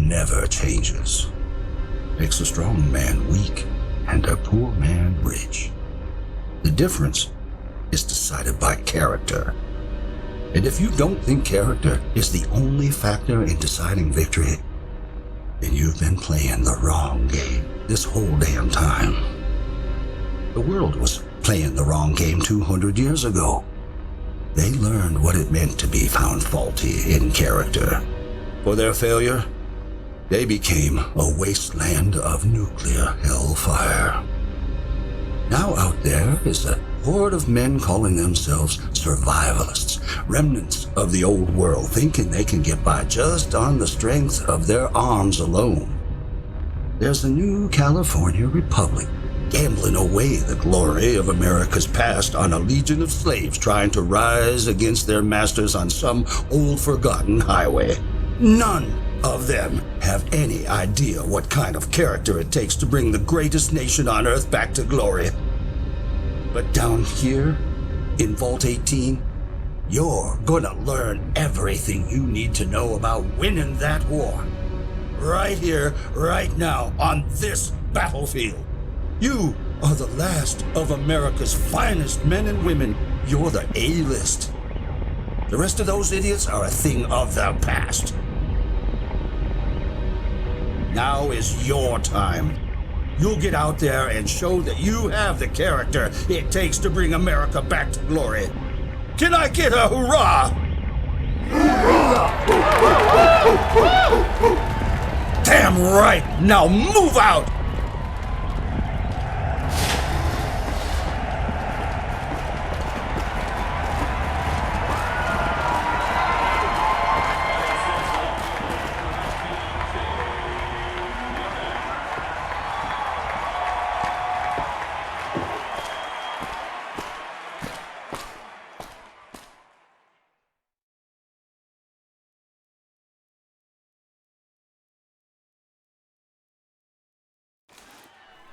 never changes. Makes a strong man weak and a poor man rich. The difference is decided by character. And if you don't think character is the only factor in deciding victory, then you've been playing the wrong game this whole damn time. The world was playing the wrong game 200 years ago. They learned what it meant to be found faulty in character. For their failure, they became a wasteland of nuclear hellfire. Now out there is a horde of men calling themselves survivalists, remnants of the old world, thinking they can get by just on the strength of their arms alone. There's a new California Republic, gambling away the glory of America's past on a legion of slaves trying to rise against their masters on some old forgotten highway. None of them have any idea what kind of character it takes to bring the greatest nation on earth back to glory. But down here, in Vault 18, you're gonna learn everything you need to know about winning that war. Right here, right now, on this battlefield. You are the last of America's finest men and women. You're the A-list. The rest of those idiots are a thing of the past. Now is your time. You'll get out there and show that you have the character it takes to bring America back to glory. Can I get a hurrah? Damn right! Now move out!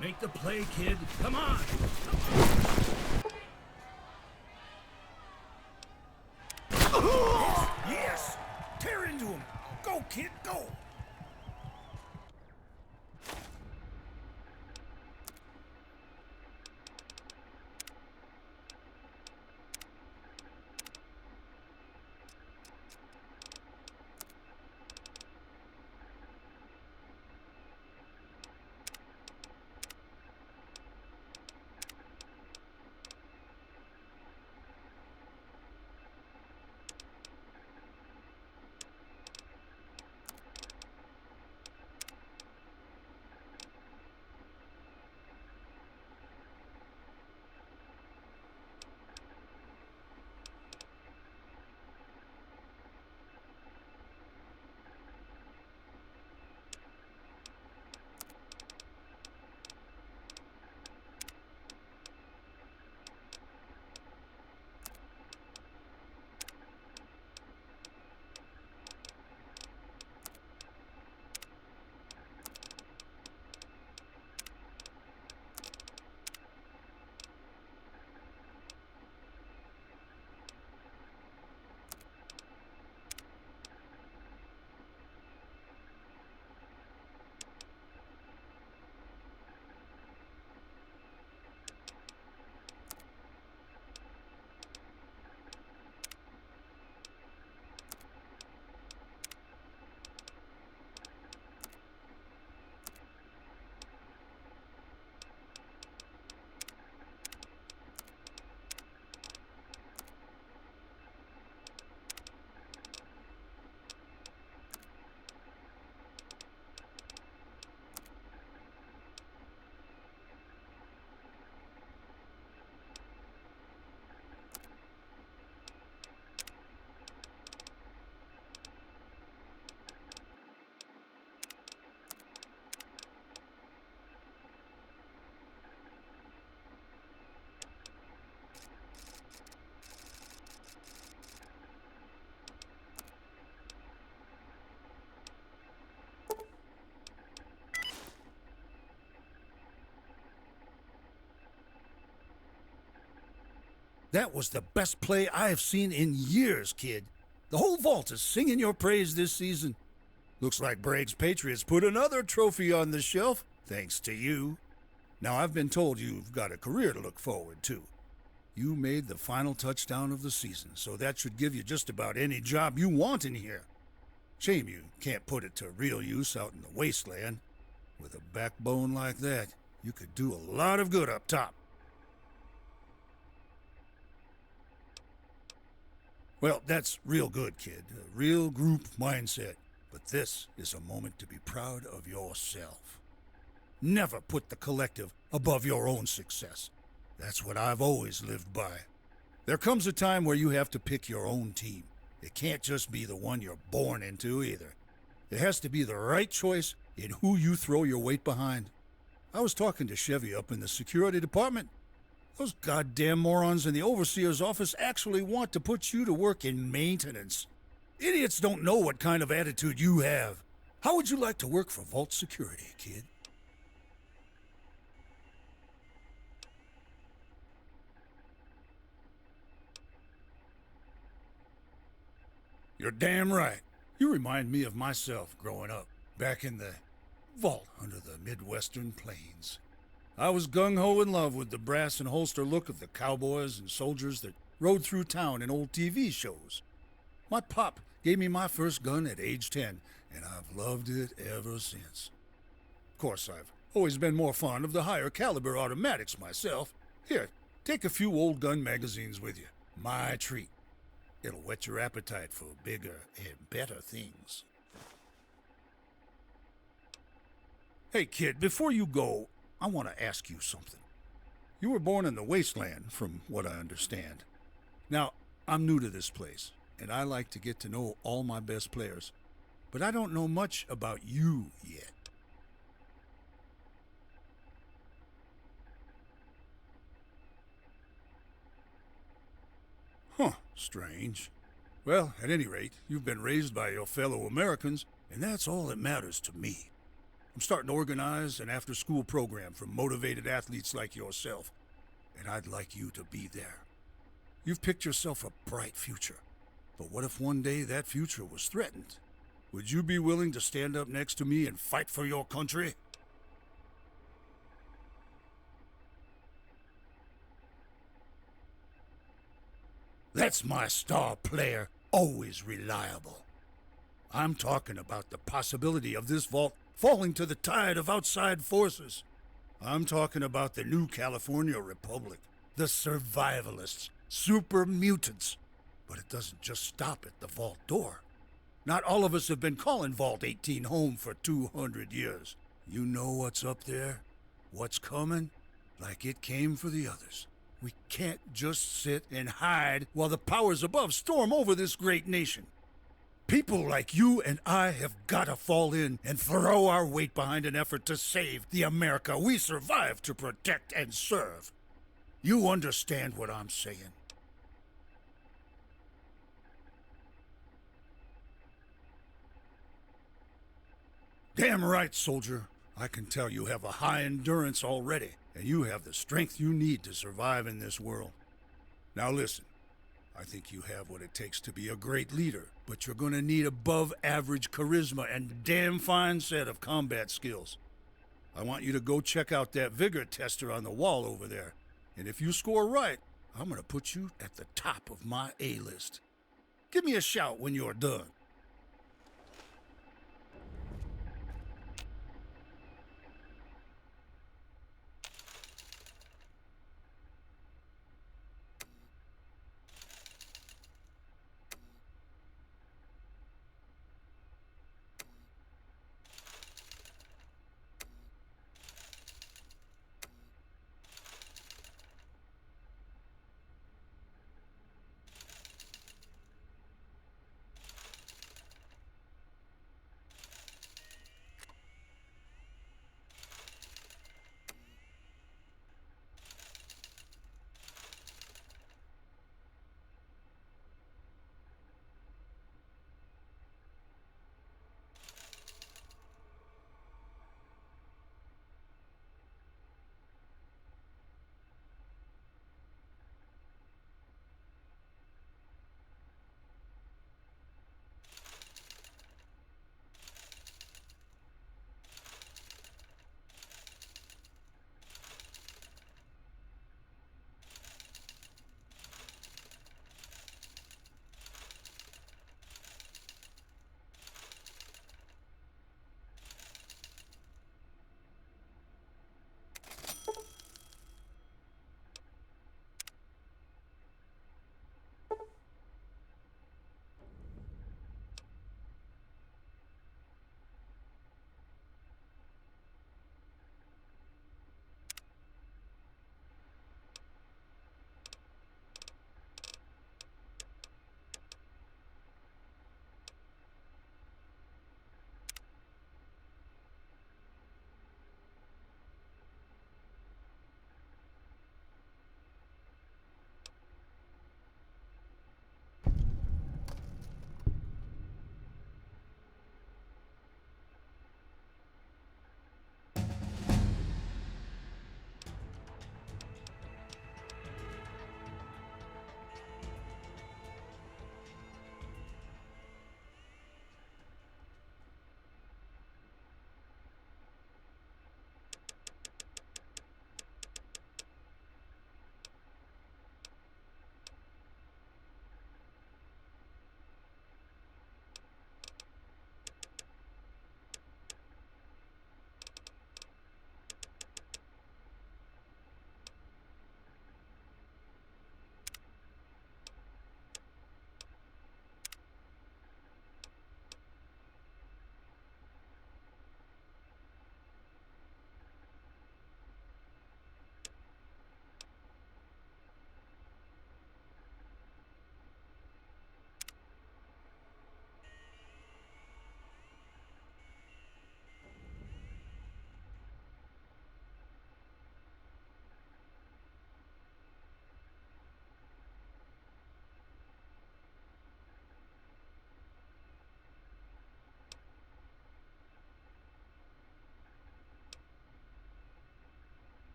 Make the play, kid. Come on! Yes! Tear into him! Go, kid, go! That was the best play I've seen in years, kid. The whole vault is singing your praise this season. Looks like Bragg's Patriots put another trophy on the shelf, thanks to you. Now, I've been told you've got a career to look forward to. You made the final touchdown of the season, so that should give you just about any job you want in here. Shame you can't put it to real use out in the wasteland. With a backbone like that, you could do a lot of good up top. Well, that's real good, kid. A real group mindset. But this is a moment to be proud of yourself. Never put the collective above your own success. That's what I've always lived by. There comes a time where you have to pick your own team. It can't just be the one you're born into either. It has to be the right choice in who you throw your weight behind. I was talking to Chevy up in the security department. Those goddamn morons in the overseer's office actually want to put you to work in maintenance. Idiots don't know what kind of attitude you have. How would you like to work for Vault Security, kid? You're damn right. You remind me of myself growing up, back in the vault under the Midwestern plains. I was gung-ho in love with the brass and holster look of the cowboys and soldiers that rode through town in old TV shows. My pop gave me my first gun at age 10, and I've loved it ever since. Of course, I've always been more fond of the higher caliber automatics myself. Here, take a few old gun magazines with you. My treat. It'll whet your appetite for bigger and better things. Hey, kid, before you go, I want to ask you something. You were born in the wasteland, from what I understand. Now, I'm new to this place, and I like to get to know all my best players, but I don't know much about you yet. Huh, strange. Well, at any rate, you've been raised by your fellow Americans, and that's all that matters to me. I'm starting to organize an after-school program for motivated athletes like yourself, and I'd like you to be there. You've picked yourself a bright future, but what if one day that future was threatened? Would you be willing to stand up next to me and fight for your country? That's my star player, always reliable. I'm talking about the possibility of this vault falling to the tide of outside forces. I'm talking about the new California Republic, the survivalists, super mutants. But it doesn't just stop at the vault door. Not all of us have been calling Vault 18 home for 200 years. You know what's up there? What's coming? Like it came for the others. We can't just sit and hide while the powers above storm over this great nation. People like you and I have got to fall in and throw our weight behind an effort to save the America we survived to protect and serve. You understand what I'm saying? Damn right, soldier. I can tell you have a high endurance already, and you have the strength you need to survive in this world. Now listen, I think you have what it takes to be a great leader, but you're going to need above average charisma and a damn fine set of combat skills. I want you to go check out that vigor tester on the wall over there, and if you score right, I'm going to put you at the top of my A-list. Give me a shout when you're done.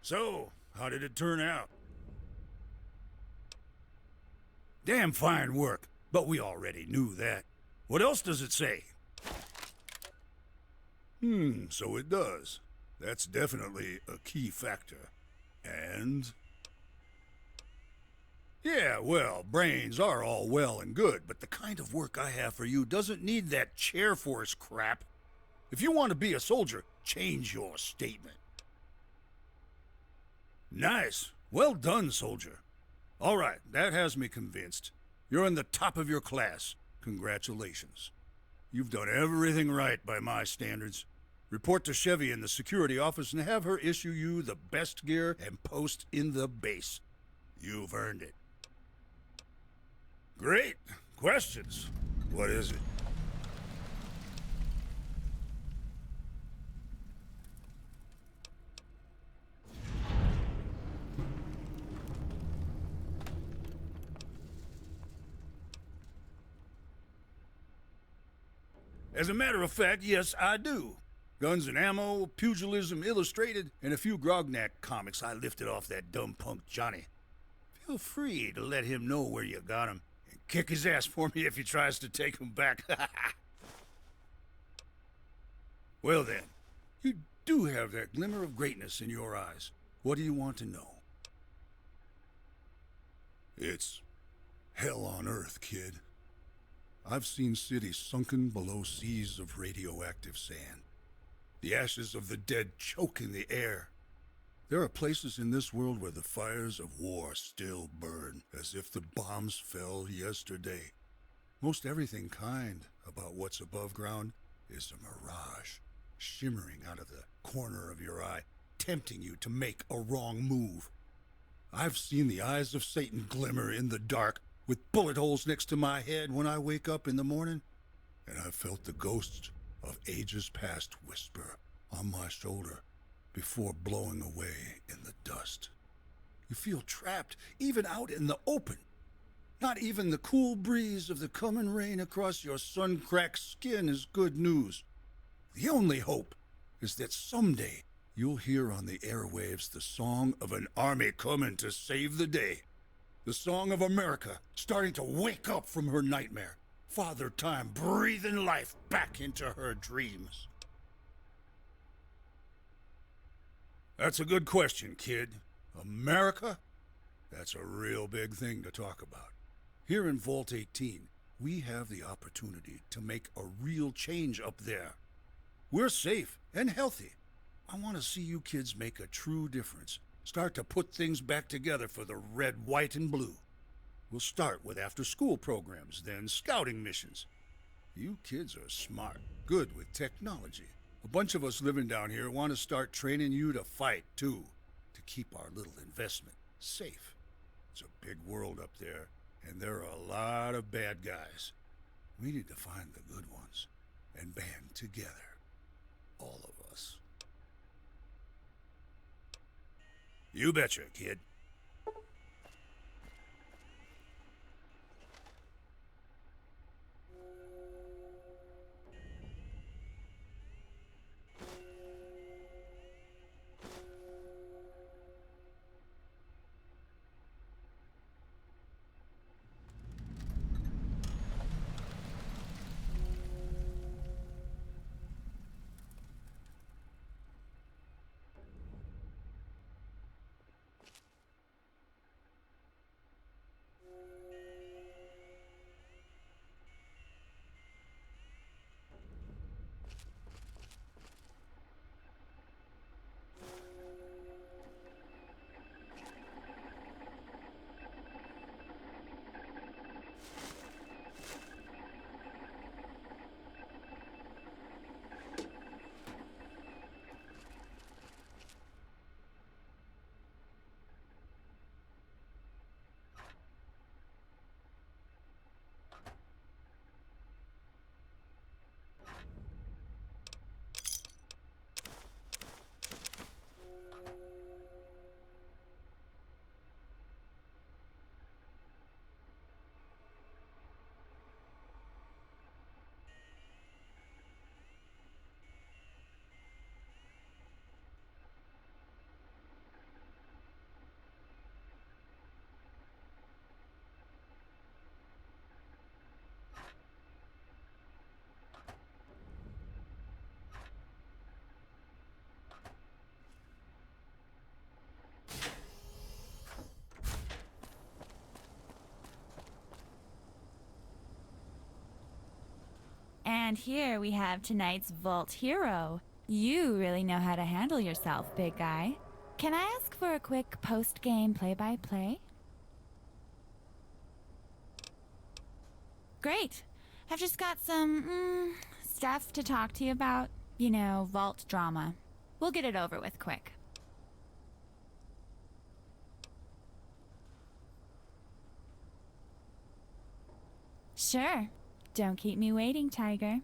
So, how did it turn out? Damn fine work, but we already knew that. What else does it say? So it does. That's definitely a key factor. And? Yeah, well, brains are all well and good, but the kind of work I have for you doesn't need that chair force crap. If you want to be a soldier, change your statement. Nice. Well done, soldier. All right, that has me convinced. You're in the top of your class. Congratulations. You've done everything right by my standards. Report to Chevy in the security office and have her issue you the best gear and post in the base. You've earned it. Great. Questions? What is it? As a matter of fact, yes, I do. Guns and Ammo, Pugilism Illustrated, and a few Grognak comics I lifted off that dumb punk Johnny. Feel free to let him know where you got him, and kick his ass for me if he tries to take him back. Well then, you do have that glimmer of greatness in your eyes. What do you want to know? It's hell on earth, kid. I've seen cities sunken below seas of radioactive sand. The ashes of the dead choke in the air. There are places in this world where the fires of war still burn, as if the bombs fell yesterday. Most everything kind about what's above ground is a mirage, shimmering out of the corner of your eye, tempting you to make a wrong move. I've seen the eyes of Satan glimmer in the dark, with bullet holes next to my head when I wake up in the morning, and I've felt the ghosts of ages past whisper on my shoulder before blowing away in the dust. You feel trapped, even out in the open. Not even the cool breeze of the coming rain across your sun-cracked skin is good news. The only hope is that someday you'll hear on the airwaves the song of an army coming to save the day. The song of America starting to wake up from her nightmare. Father Time breathing life back into her dreams. That's a good question, kid. America? That's a real big thing to talk about. Here in Vault 18, we have the opportunity to make a real change up there. We're safe and healthy. I want to see you kids make a true difference. Start to put things back together for the red, white, and blue. We'll start with after-school programs, then scouting missions. You kids are smart, good with technology. A bunch of us living down here want to start training you to fight, too, to keep our little investment safe. It's a big world up there, and there are a lot of bad guys. We need to find the good ones and band together. All of us. You betcha, kid. And here we have tonight's Vault Hero. You really know how to handle yourself, big guy. Can I ask for a quick post-game play-by-play? Great. I've just got some, stuff to talk to you about. You know, vault drama. We'll get it over with quick. Sure. Don't keep me waiting, Tiger.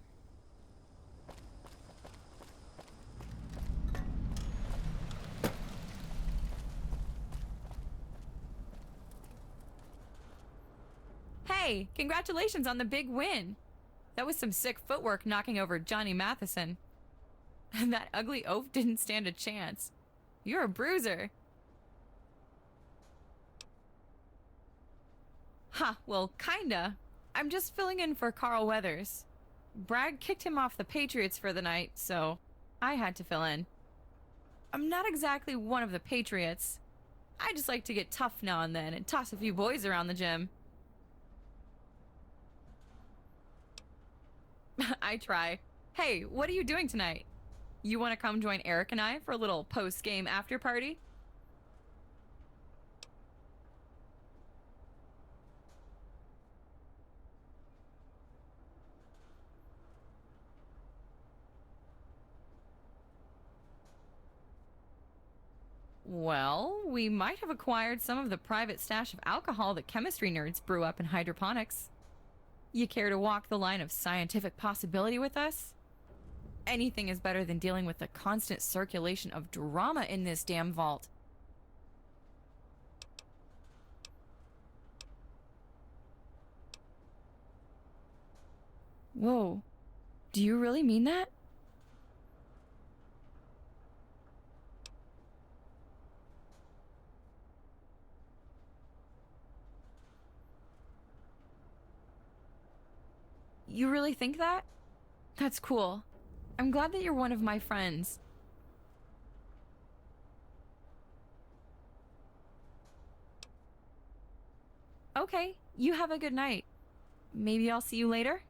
Hey, congratulations on the big win. That was some sick footwork knocking over Johnny Matheson. And that ugly oaf didn't stand a chance. You're a bruiser. Ha, well, kinda. I'm just filling in for Carl Weathers. Bragg kicked him off the Patriots for the night, so I had to fill in. I'm not exactly one of the Patriots. I just like to get tough now and then and toss a few boys around the gym. I try. Hey, what are you doing tonight? You want to come join Eric and I for a little post-game after party? Well, we might have acquired some of the private stash of alcohol that chemistry nerds brew up in hydroponics. You care to walk the line of scientific possibility with us? Anything is better than dealing with the constant circulation of drama in this damn vault. Whoa. Do you really mean that? You really think that? That's cool. I'm glad that you're one of my friends. Okay, you have a good night. Maybe I'll see you later?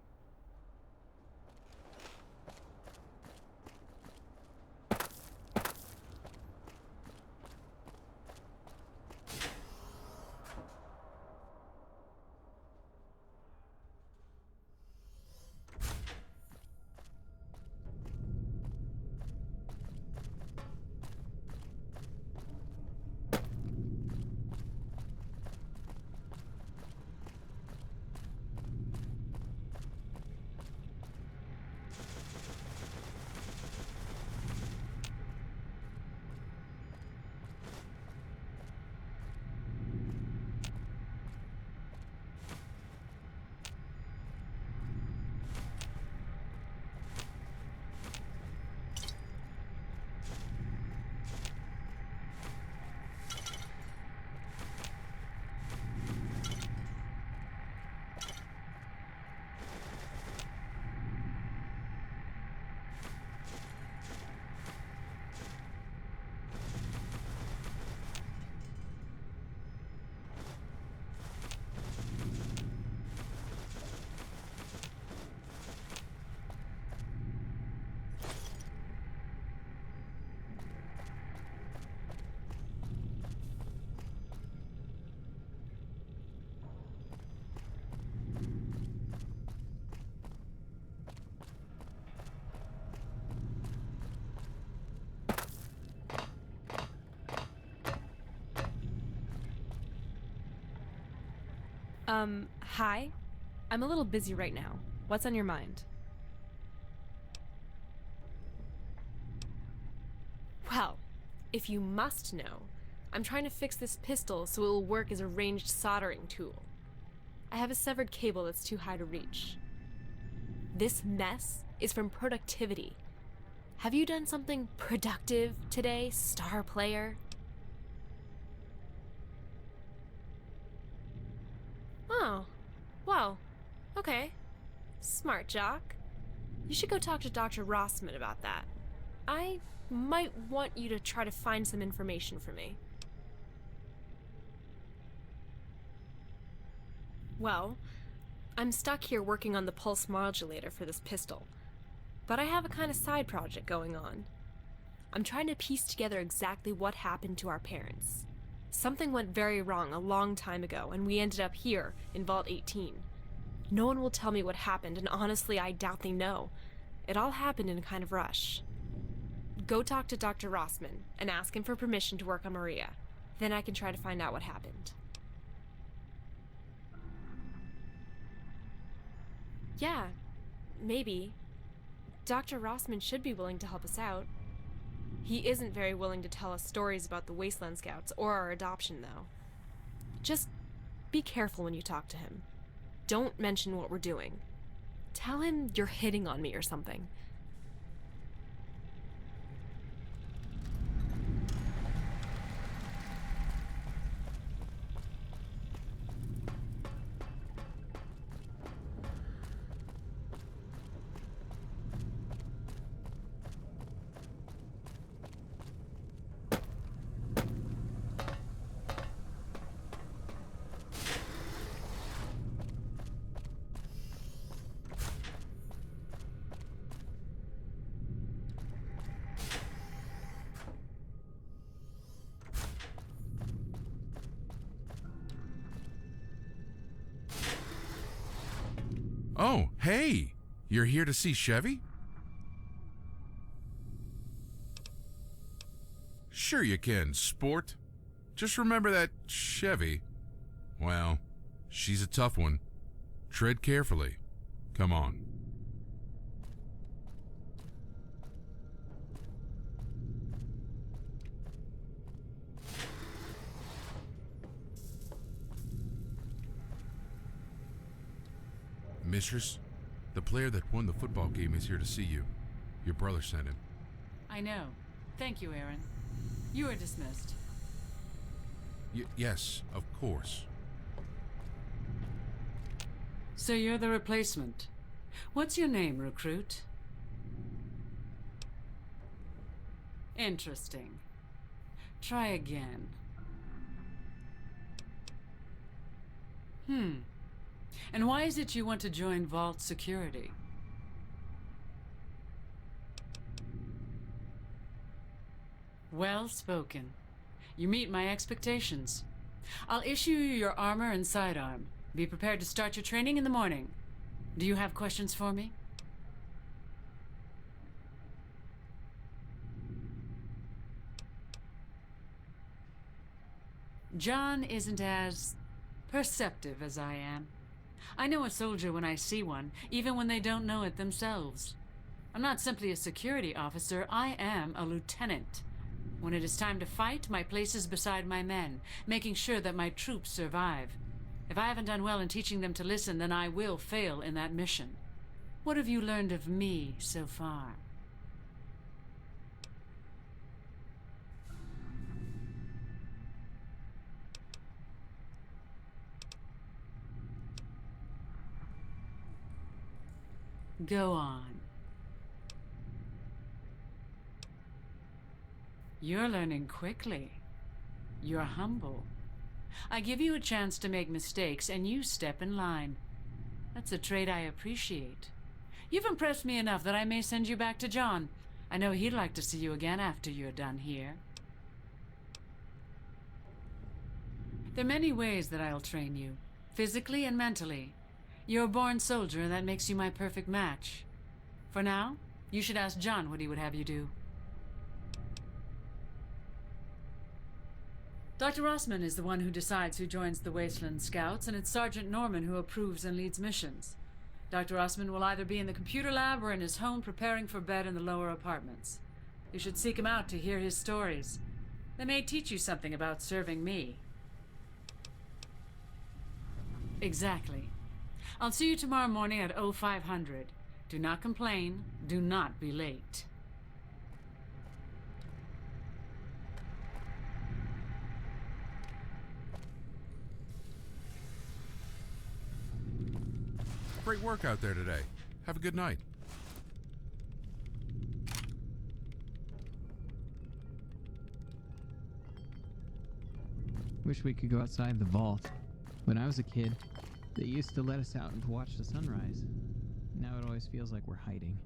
Hi? I'm a little busy right now. What's on your mind? Well, if you must know, I'm trying to fix this pistol so it will work as a ranged soldering tool. I have a severed cable that's too high to reach. This mess is from productivity. Have you done something productive today, star player? Oh, well, okay. Smart jock. You should go talk to Dr. Rossman about that. I might want you to try to find some information for me. Well, I'm stuck here working on the pulse modulator for this pistol. But I have a kind of side project going on. I'm trying to piece together exactly what happened to our parents. Something went very wrong a long time ago, and we ended up here, in Vault 18. No one will tell me what happened, and honestly, I doubt they know. It all happened in a kind of rush. Go talk to Dr. Rossman, and ask him for permission to work on Maria. Then I can try to find out what happened. Yeah, maybe. Dr. Rossman should be willing to help us out. He isn't very willing to tell us stories about the Wasteland Scouts or our adoption, though. Just be careful when you talk to him. Don't mention what we're doing. Tell him you're hitting on me or something. Oh, hey! You're here to see Chevy? Sure you can, sport. Just remember that Chevy, well, she's a tough one. Tread carefully. Come on. Mistress, the player that won the football game is here to see you. Your brother sent him. I know. Thank you, Aaron. You are dismissed. Yes, of course. So you're the replacement. What's your name, recruit? Interesting. Try again. And why is it you want to join Vault Security? Well spoken. You meet my expectations. I'll issue you your armor and sidearm. Be prepared to start your training in the morning. Do you have questions for me? John isn't as perceptive as I am. I know a soldier when I see one, even when they don't know it themselves. I'm not simply a security officer, I am a lieutenant. When it is time to fight, my place is beside my men, making sure that my troops survive. If I haven't done well in teaching them to listen, then I will fail in that mission. What have you learned of me so far? Go on. You're learning quickly. You're humble. I give you a chance to make mistakes, and you step in line. That's a trait I appreciate. You've impressed me enough that I may send you back to John. I know he'd like to see you again after you're done here. There are many ways that I'll train you, physically and mentally. You're a born soldier, and that makes you my perfect match. For now, you should ask John what he would have you do. Dr. Rossman is the one who decides who joins the Wasteland Scouts, and it's Sergeant Norman who approves and leads missions. Dr. Rossman will either be in the computer lab or in his home preparing for bed in the lower apartments. You should seek him out to hear his stories. They may teach you something about serving me. Exactly. I'll see you tomorrow morning at 0500. Do not complain. Do not be late. Great work out there today. Have a good night. Wish we could go outside the vault. When I was a kid, They used to let us out and to watch the sunrise. Now it always feels like we're hiding.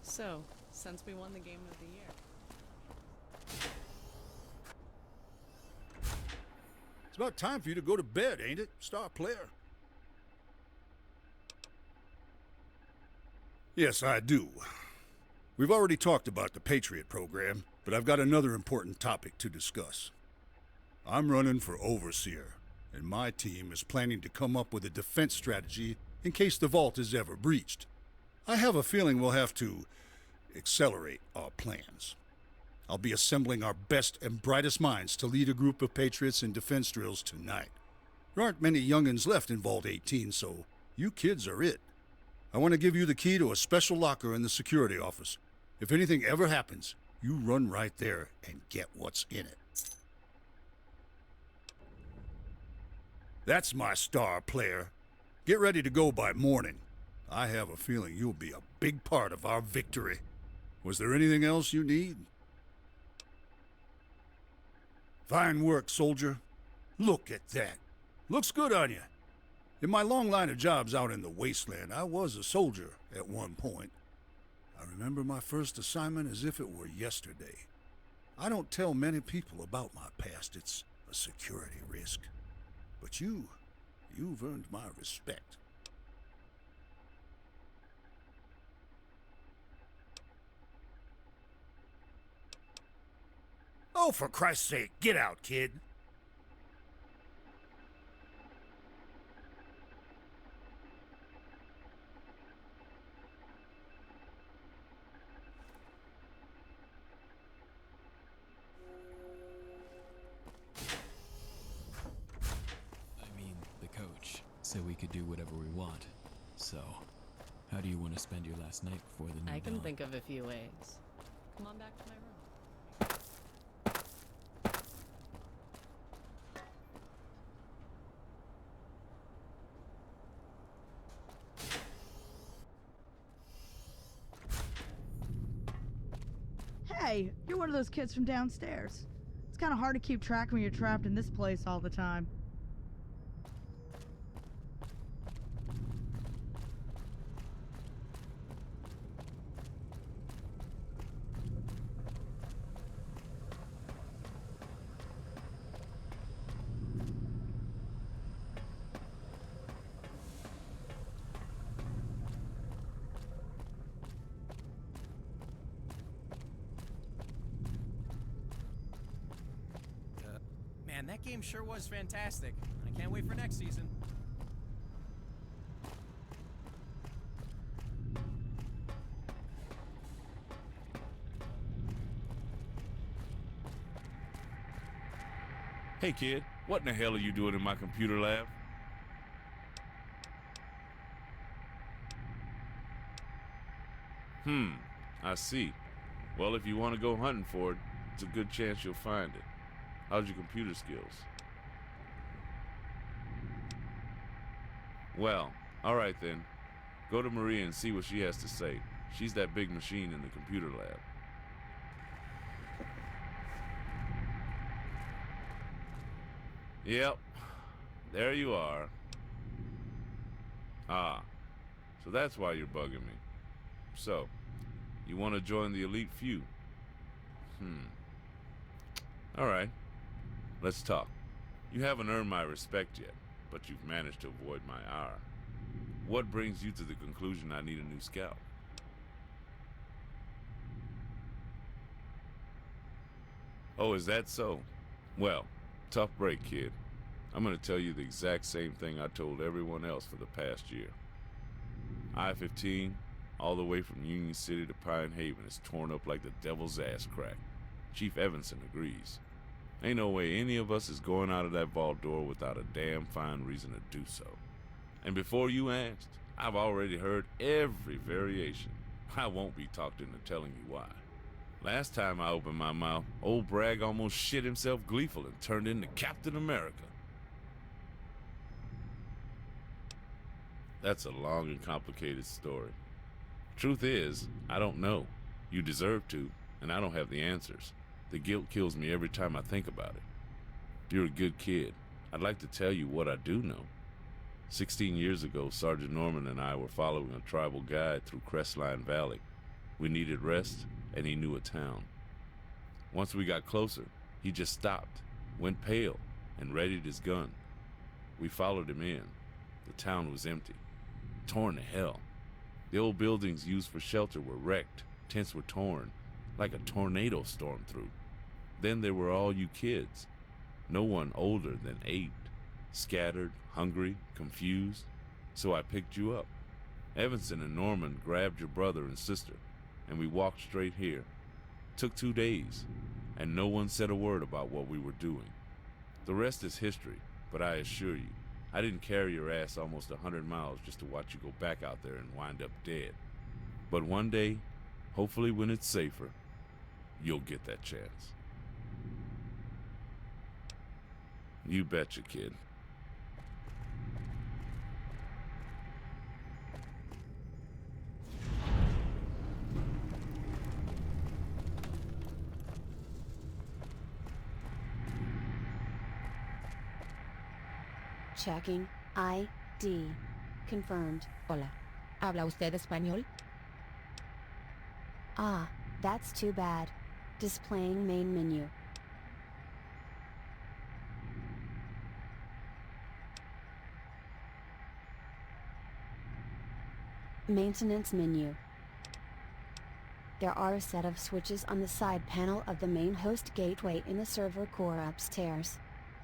So, since we won the game of the year. It's about time for you to go to bed, ain't it, star player? Yes, I do. We've already talked about the Patriot program, but I've got another important topic to discuss. I'm running for Overseer, and my team is planning to come up with a defense strategy in case the vault is ever breached. I have a feeling we'll have to accelerate our plans. I'll be assembling our best and brightest minds to lead a group of Patriots in defense drills tonight. There aren't many youngins left in Vault 18, so you kids are it. I want to give you the key to a special locker in the security office. If anything ever happens, you run right there and get what's in it. That's my star player. Get ready to go by morning. I have a feeling you'll be a big part of our victory. Was there anything else you need? Fine work, soldier. Look at that. Looks good on you. In my long line of jobs out in the wasteland, I was a soldier at one point. I remember my first assignment as if it were yesterday. I don't tell many people about my past. It's a security risk. But you've earned my respect. Oh, for Christ's sake, get out, kid. I mean, the coach said we could do whatever we want. So, how do you want to spend your last night before the new I can dawn? think of a few ways. Come on back to my room. Hey, you're one of those kids from downstairs. It's kind of hard to keep track when you're trapped in this place all the time. Man, that game sure was fantastic. I can't wait for next season. Hey kid, what in the hell are you doing in my computer lab? I see. Well, if you want to go hunting for it, it's a good chance you'll find it. How's your computer skills? Well, alright then. Go to Maria and see what she has to say. She's that big machine in the computer lab. Yep. There you are. Ah. So that's why you're bugging me. So, you want to join the elite few? Alright. Let's talk. You haven't earned my respect yet, but you've managed to avoid my ire. What brings you to the conclusion I need a new scout? Oh, is that so? Well, tough break, kid. I'm gonna tell you the exact same thing I told everyone else for the past year. I-15, all the way from Union City to Pine Haven, is torn up like the devil's ass crack. Chief Evanson agrees. Ain't no way any of us is going out of that vault door without a damn fine reason to do so. And before you asked, I've already heard every variation. I won't be talked into telling you why. Last time I opened my mouth, old Bragg almost shit himself gleeful and turned into Captain America. That's a long and complicated story. Truth is, I don't know. You deserve to, and I don't have the answers. The guilt kills me every time I think about it. You're a good kid. I'd like to tell you what I do know. 16 years ago, Sergeant Norman and I were following a tribal guide through Crestline Valley. We needed rest, and he knew a town. Once we got closer, he just stopped, went pale, and readied his gun. We followed him in. The town was empty, torn to hell. The old buildings used for shelter were wrecked, tents were torn, like a tornado stormed through. Then there were all you kids, no one older than 8, scattered, hungry, confused. So I picked you up. Evanson and Norman grabbed your brother and sister, and we walked straight here. Took 2 days, and no one said a word about what we were doing. The rest is history, but I assure you, I didn't carry your ass almost 100 miles just to watch you go back out there and wind up dead. But one day, hopefully when it's safer, you'll get that chance. You betcha, kid. Checking ID. Confirmed. Hola. ¿Habla usted español? Ah, that's too bad. Displaying main menu. Maintenance menu. There are a set of switches on the side panel of the main host gateway in the server core upstairs.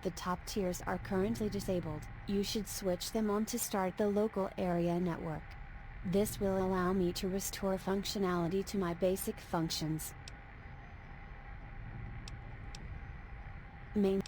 The top tiers are currently disabled. You should switch them on to start the local area network. This will allow me to restore functionality to my basic functions. Main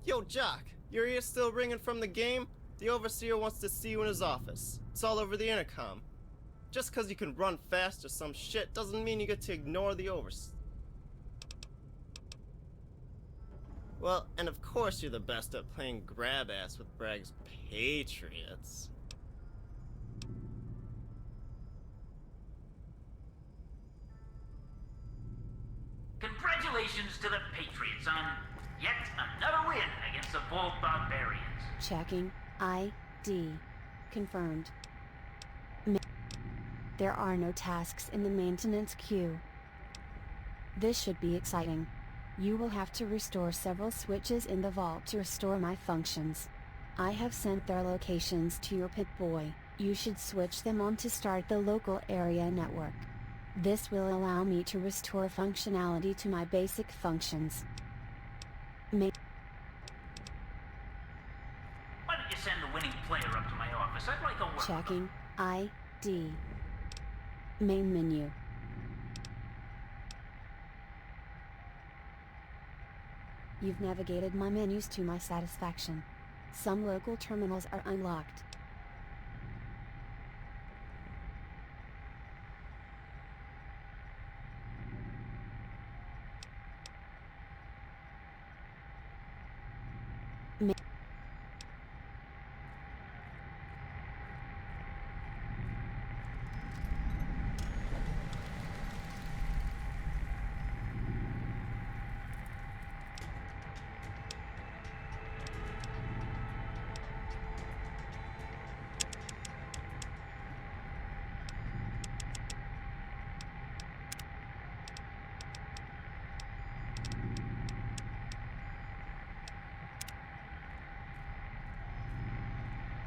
Yo, Jock, your ears still ringing from the game? The Overseer wants to see you in his office. It's all over the intercom. Just cause you can run fast or some shit doesn't mean you get to ignore the Overseer. Well, and of course you're the best at playing grab-ass with Bragg's Patriots. Congratulations to the Patriots on yet another win against the Vault Barbarians. Checking ID. Confirmed. There are no tasks in the maintenance queue. This should be exciting. You will have to restore several switches in the vault to restore my functions. I have sent their locations to your Pip-Boy. You should switch them on to start the local area network. This will allow me to restore functionality to my basic functions. Why don't you send the winning player up to my office? I'd like a word. Checking ID. Main menu. You've navigated my menus to my satisfaction. Some local terminals are unlocked.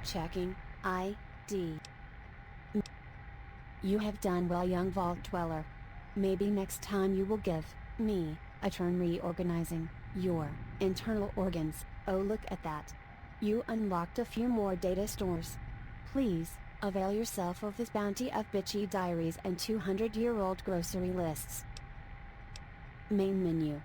Checking ID. You have done well, young vault dweller. Maybe next time you will give me a turn reorganizing your internal organs. Oh, look at that. You unlocked a few more data stores. Please, avail yourself of this bounty of bitchy diaries and 200-year-old grocery lists. Main menu.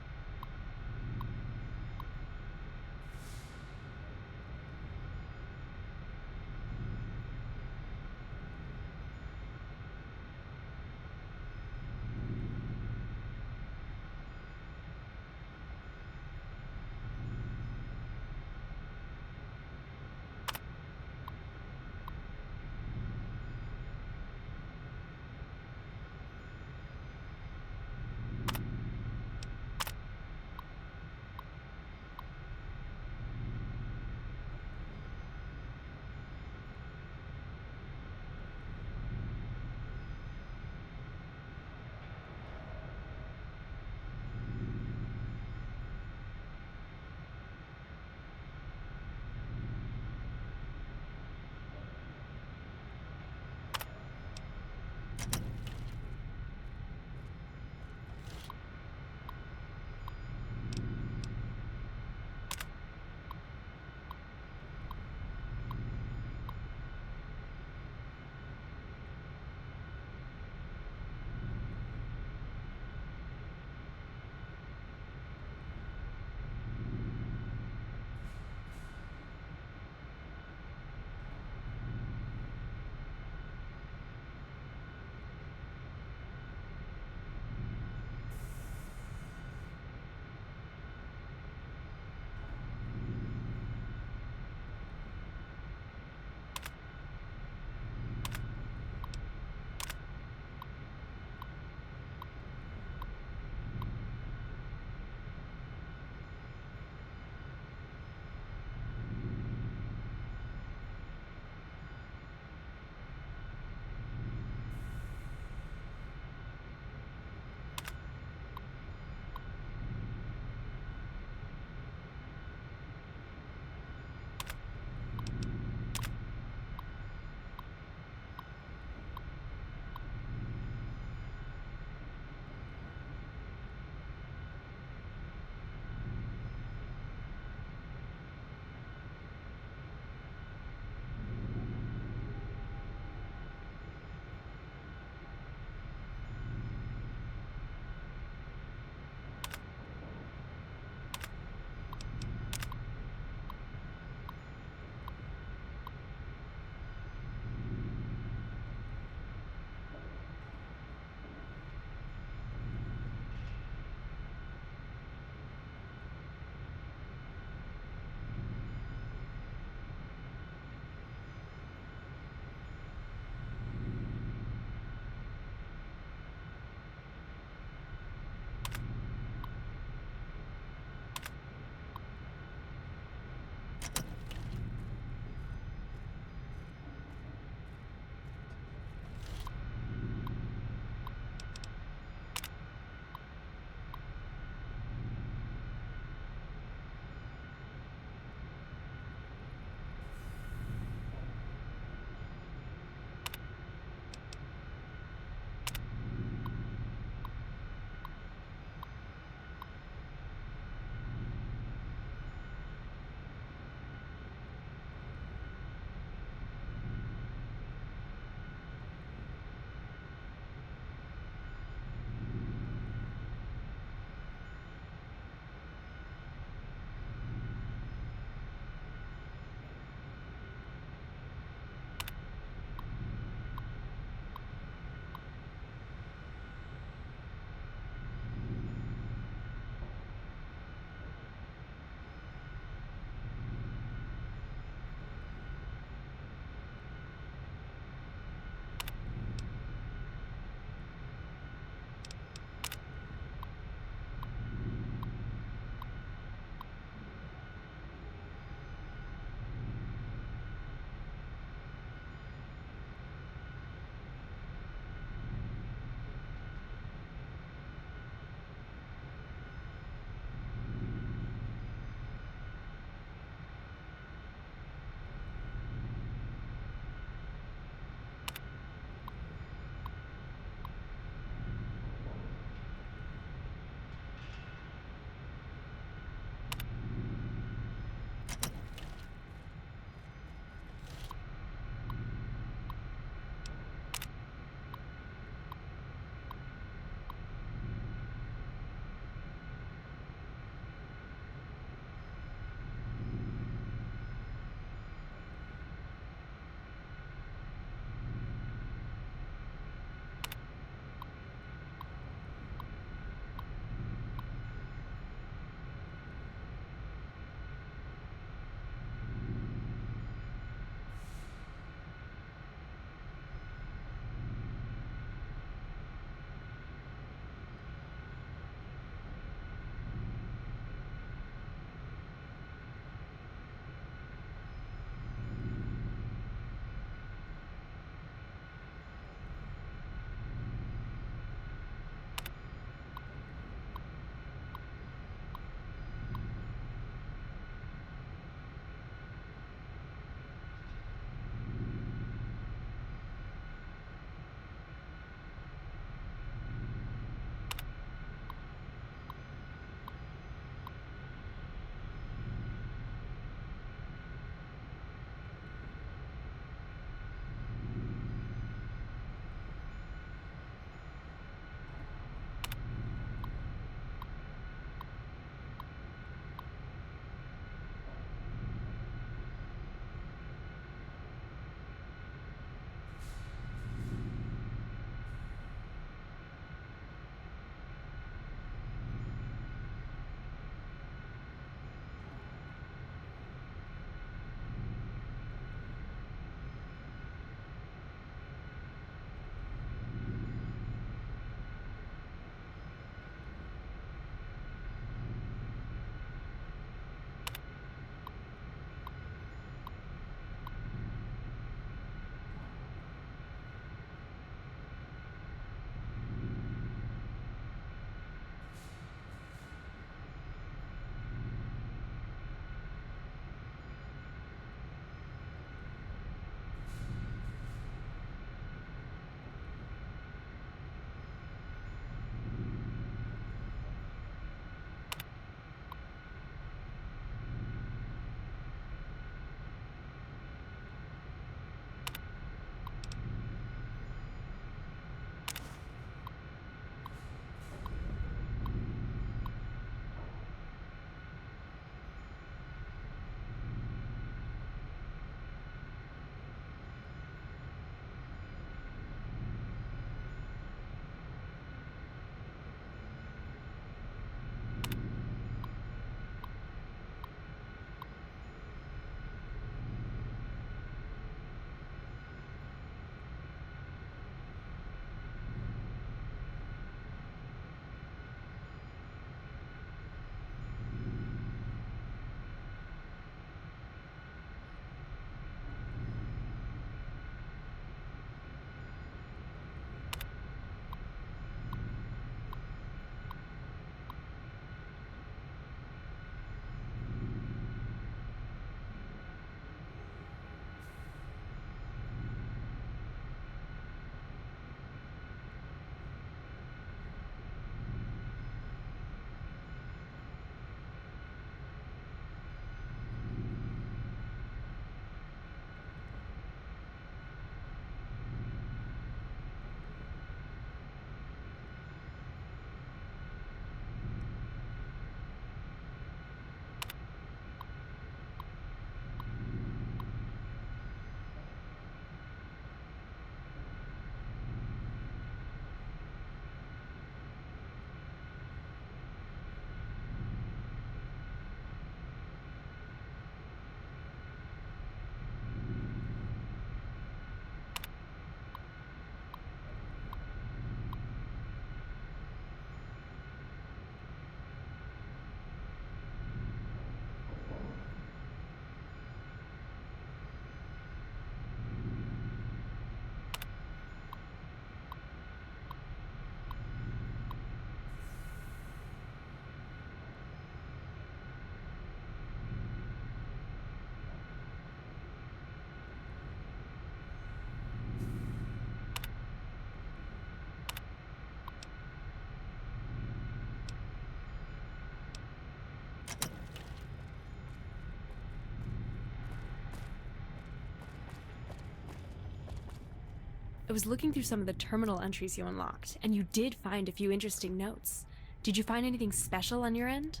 was looking through some of the terminal entries you unlocked, and you did find a few interesting notes. Did you find anything special on your end?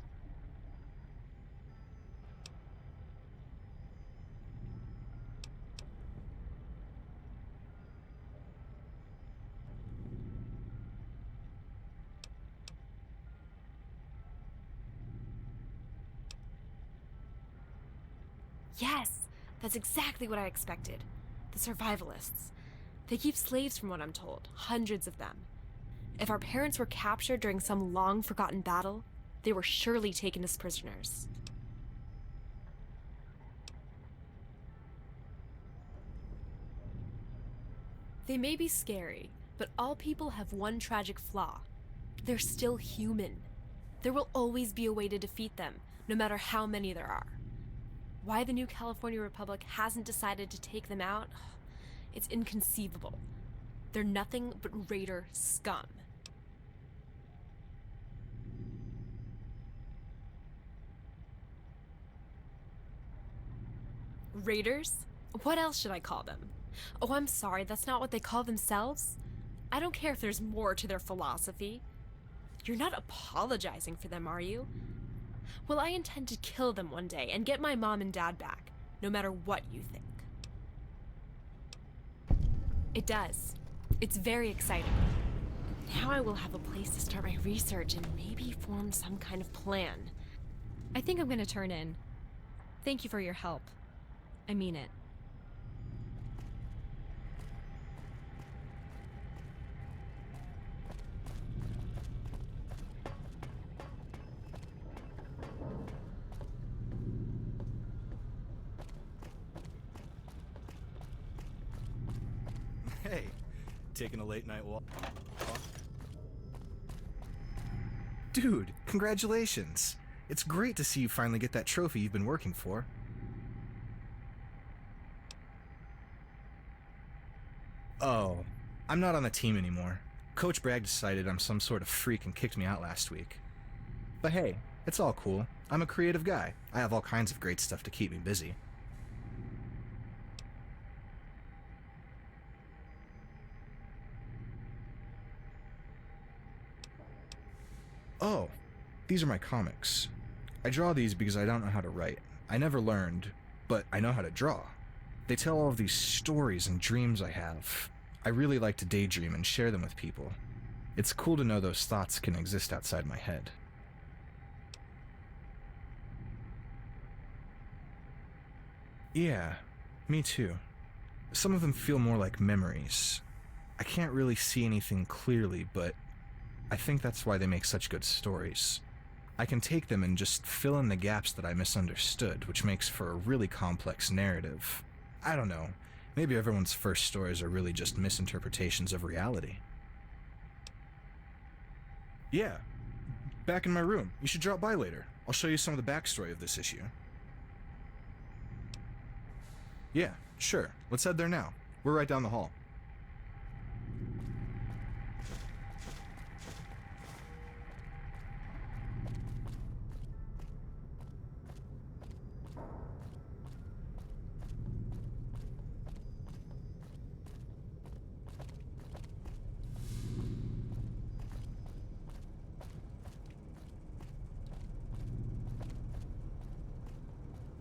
Yes, that's exactly what I expected. The survivalists. They keep slaves from what I'm told, hundreds of them. If our parents were captured during some long-forgotten battle, they were surely taken as prisoners. They may be scary, but all people have one tragic flaw. They're still human. There will always be a way to defeat them, no matter how many there are. Why the New California Republic hasn't decided to take them out, it's inconceivable. They're nothing but raider scum. Raiders? What else should I call them? Oh, I'm sorry, that's not what they call themselves? I don't care if there's more to their philosophy. You're not apologizing for them, are you? Well, I intend to kill them one day and get my mom and dad back, no matter what you think. It does. It's very exciting. Now I will have a place to start my research and maybe form some kind of plan. I think I'm gonna turn in. Thank you for your help. I mean it. Hey, taking a late night walk? Dude, congratulations! It's great to see you finally get that trophy you've been working for. Oh, I'm not on the team anymore. Coach Bragg decided I'm some sort of freak and kicked me out last week. But hey, it's all cool. I'm a creative guy. I have all kinds of great stuff to keep me busy. Oh, these are my comics. I draw these because I don't know how to write. I never learned, but I know how to draw. They tell all of these stories and dreams I have. I really like to daydream and share them with people. It's cool to know those thoughts can exist outside my head. Yeah, me too. Some of them feel more like memories. I can't really see anything clearly, but I think that's why they make such good stories. I can take them and just fill in the gaps that I misunderstood, which makes for a really complex narrative. I don't know, maybe everyone's first stories are really just misinterpretations of reality. Yeah, back in my room. You should drop by later. I'll show you some of the backstory of this issue. Yeah, sure. Let's head there now. We're right down the hall.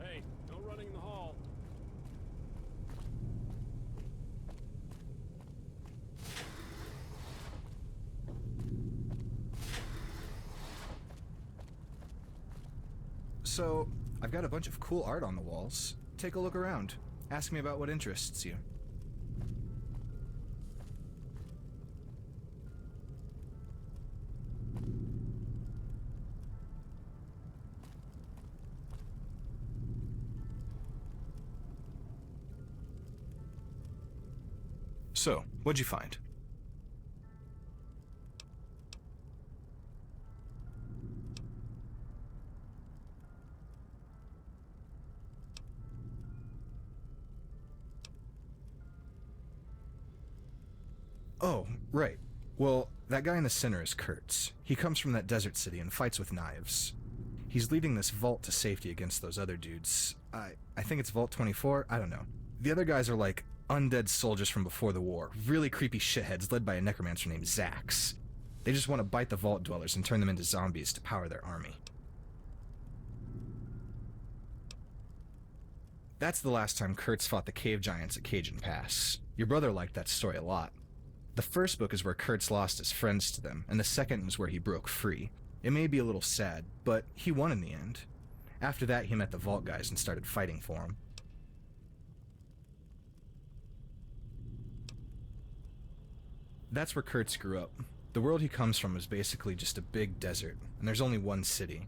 Hey, no running in the hall. So, I've got a bunch of cool art on the walls. Take a look around. Ask me about what interests you. So, what'd you find? Oh, right. Well, that guy in the center is Kurtz. He comes from that desert city and fights with knives. He's leading this vault to safety against those other dudes. I think it's Vault 24, I don't know. The other guys are like undead soldiers from before the war. Really creepy shitheads led by a necromancer named Zax. They just want to bite the vault dwellers and turn them into zombies to power their army. That's the last time Kurtz fought the cave giants at Cajun Pass. Your brother liked that story a lot. The first book is where Kurtz lost his friends to them, and the second is where he broke free. It may be a little sad, but he won in the end. After that, he met the Vault guys and started fighting for them. That's where Kurtz grew up. The world he comes from is basically just a big desert, and there's only one city.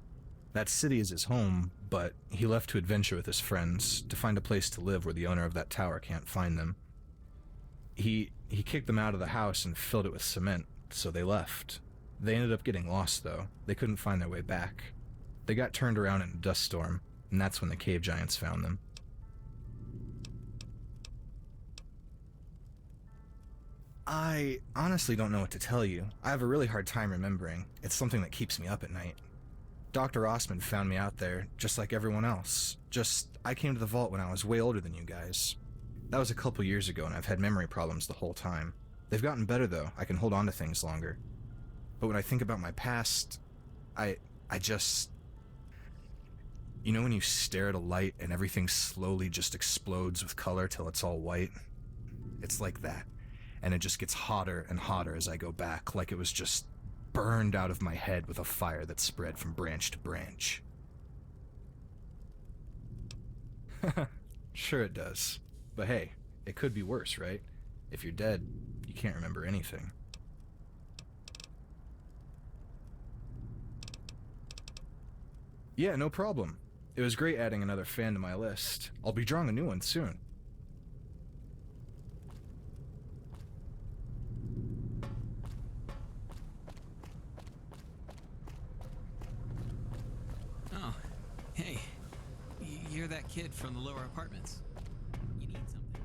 That city is his home, but he left to adventure with his friends, to find a place to live where the owner of that tower can't find them. He kicked them out of the house and filled it with cement, so they left. They ended up getting lost, though. They couldn't find their way back. They got turned around in a dust storm, and that's when the cave giants found them. I honestly don't know what to tell you. I have a really hard time remembering. It's something that keeps me up at night. Dr. Osmond found me out there, just like everyone else. I came to the vault when I was way older than you guys. That was a couple years ago, and I've had memory problems the whole time. They've gotten better, though. I can hold on to things longer. But when I think about my past, I just... You know when you stare at a light and everything slowly just explodes with color till it's all white? It's like that. And it just gets hotter and hotter as I go back, like it was just burned out of my head with a fire that spread from branch to branch. Sure it does. But hey, it could be worse, right? If you're dead, you can't remember anything. Yeah, no problem. It was great adding another fan to my list. I'll be drawing a new one soon. Oh, hey. You're that kid from the lower apartments. You need something?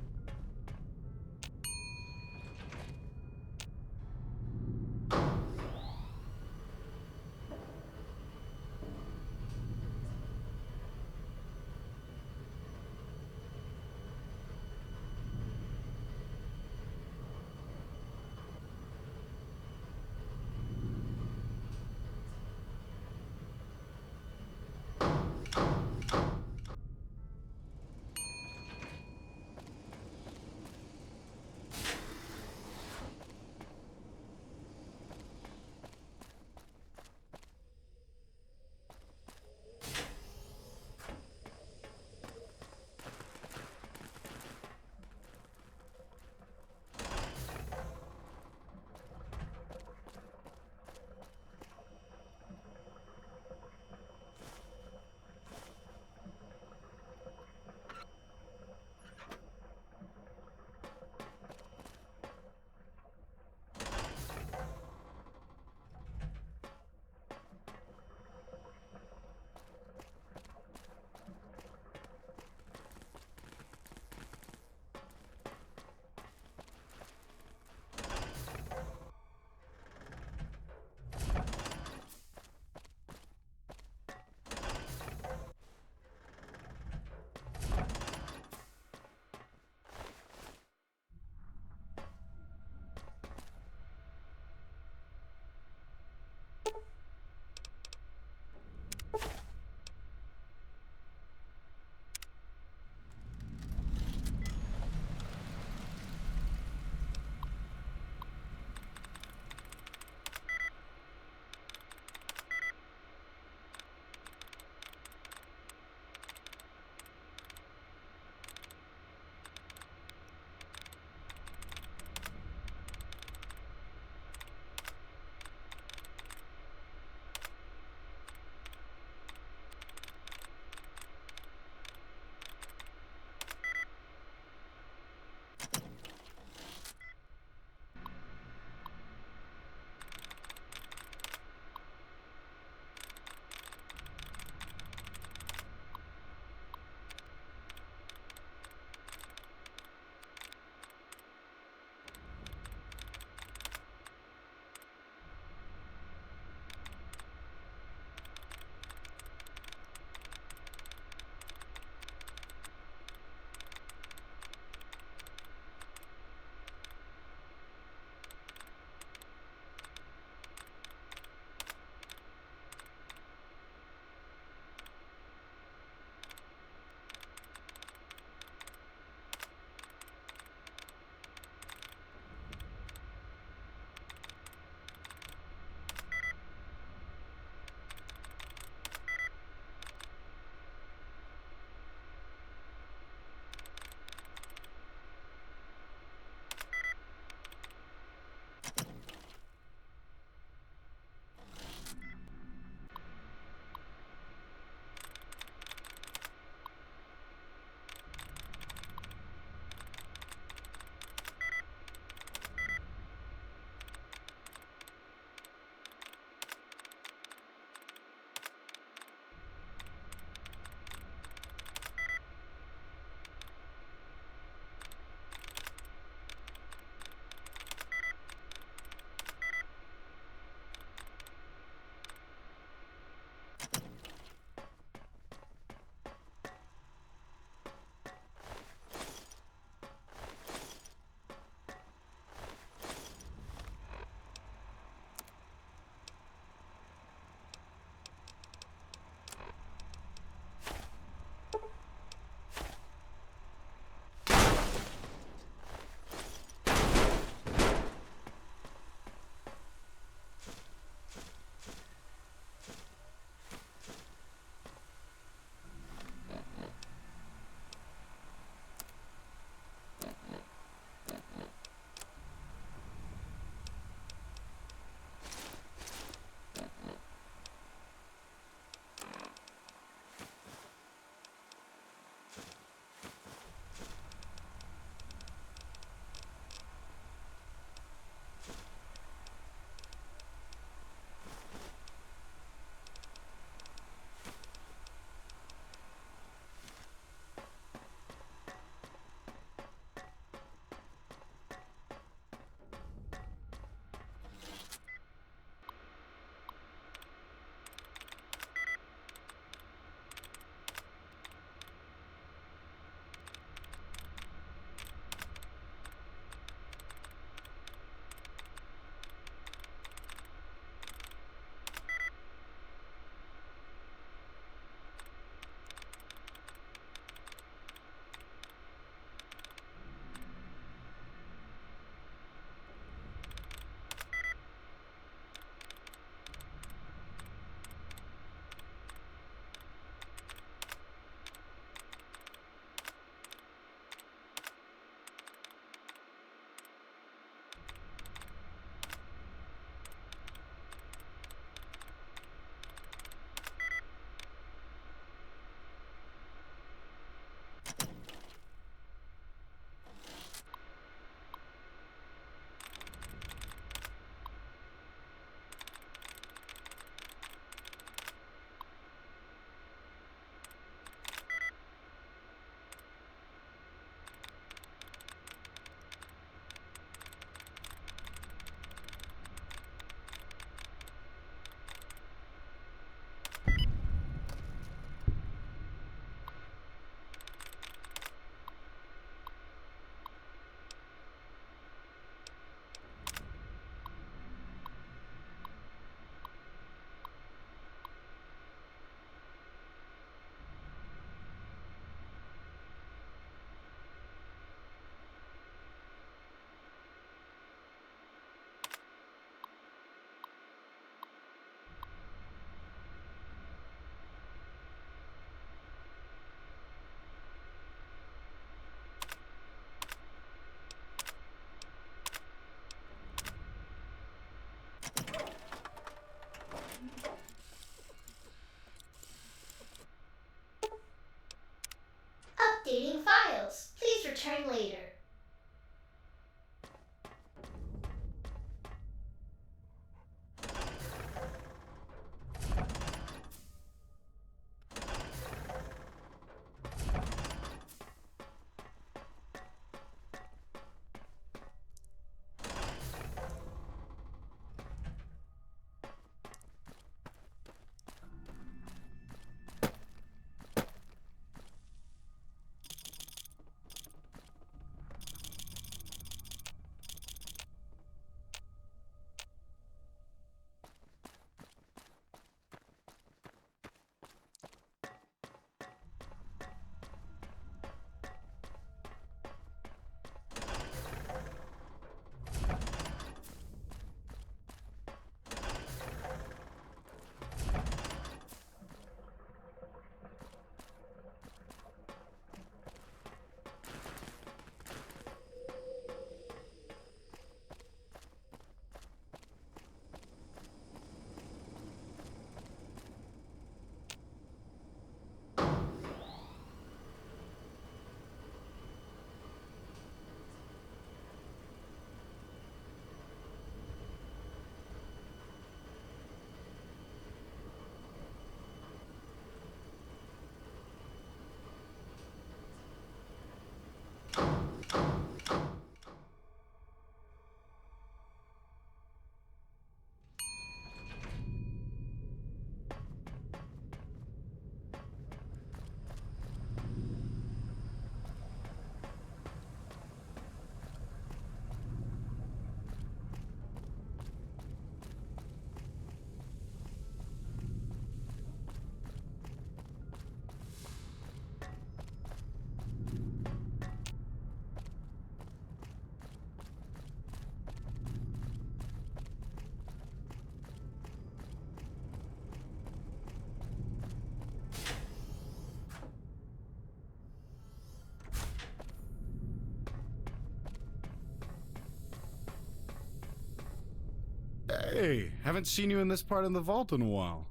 Hey, haven't seen you in this part of the vault in a while.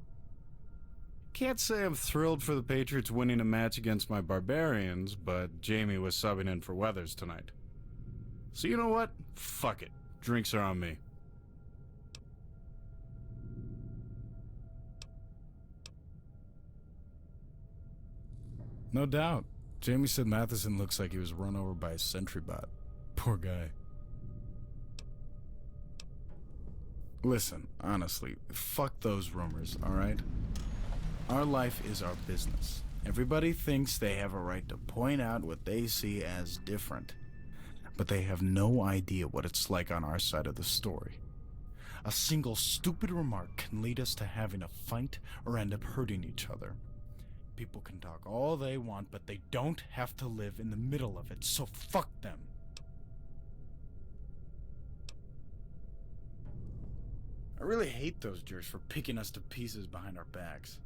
Can't say I'm thrilled for the Patriots winning a match against my Barbarians, but Jamie was subbing in for Weathers tonight. So you know what? Fuck it. Drinks are on me. No doubt. Jamie said Matheson looks like he was run over by a sentry bot. Poor guy. Listen, honestly, fuck those rumors, alright? Our life is our business. Everybody thinks they have a right to point out what they see as different, but they have no idea what it's like on our side of the story. A single stupid remark can lead us to having a fight or end up hurting each other. People can talk all they want, but they don't have to live in the middle of it, so fuck them. I really hate those jerks for picking us to pieces behind our backs.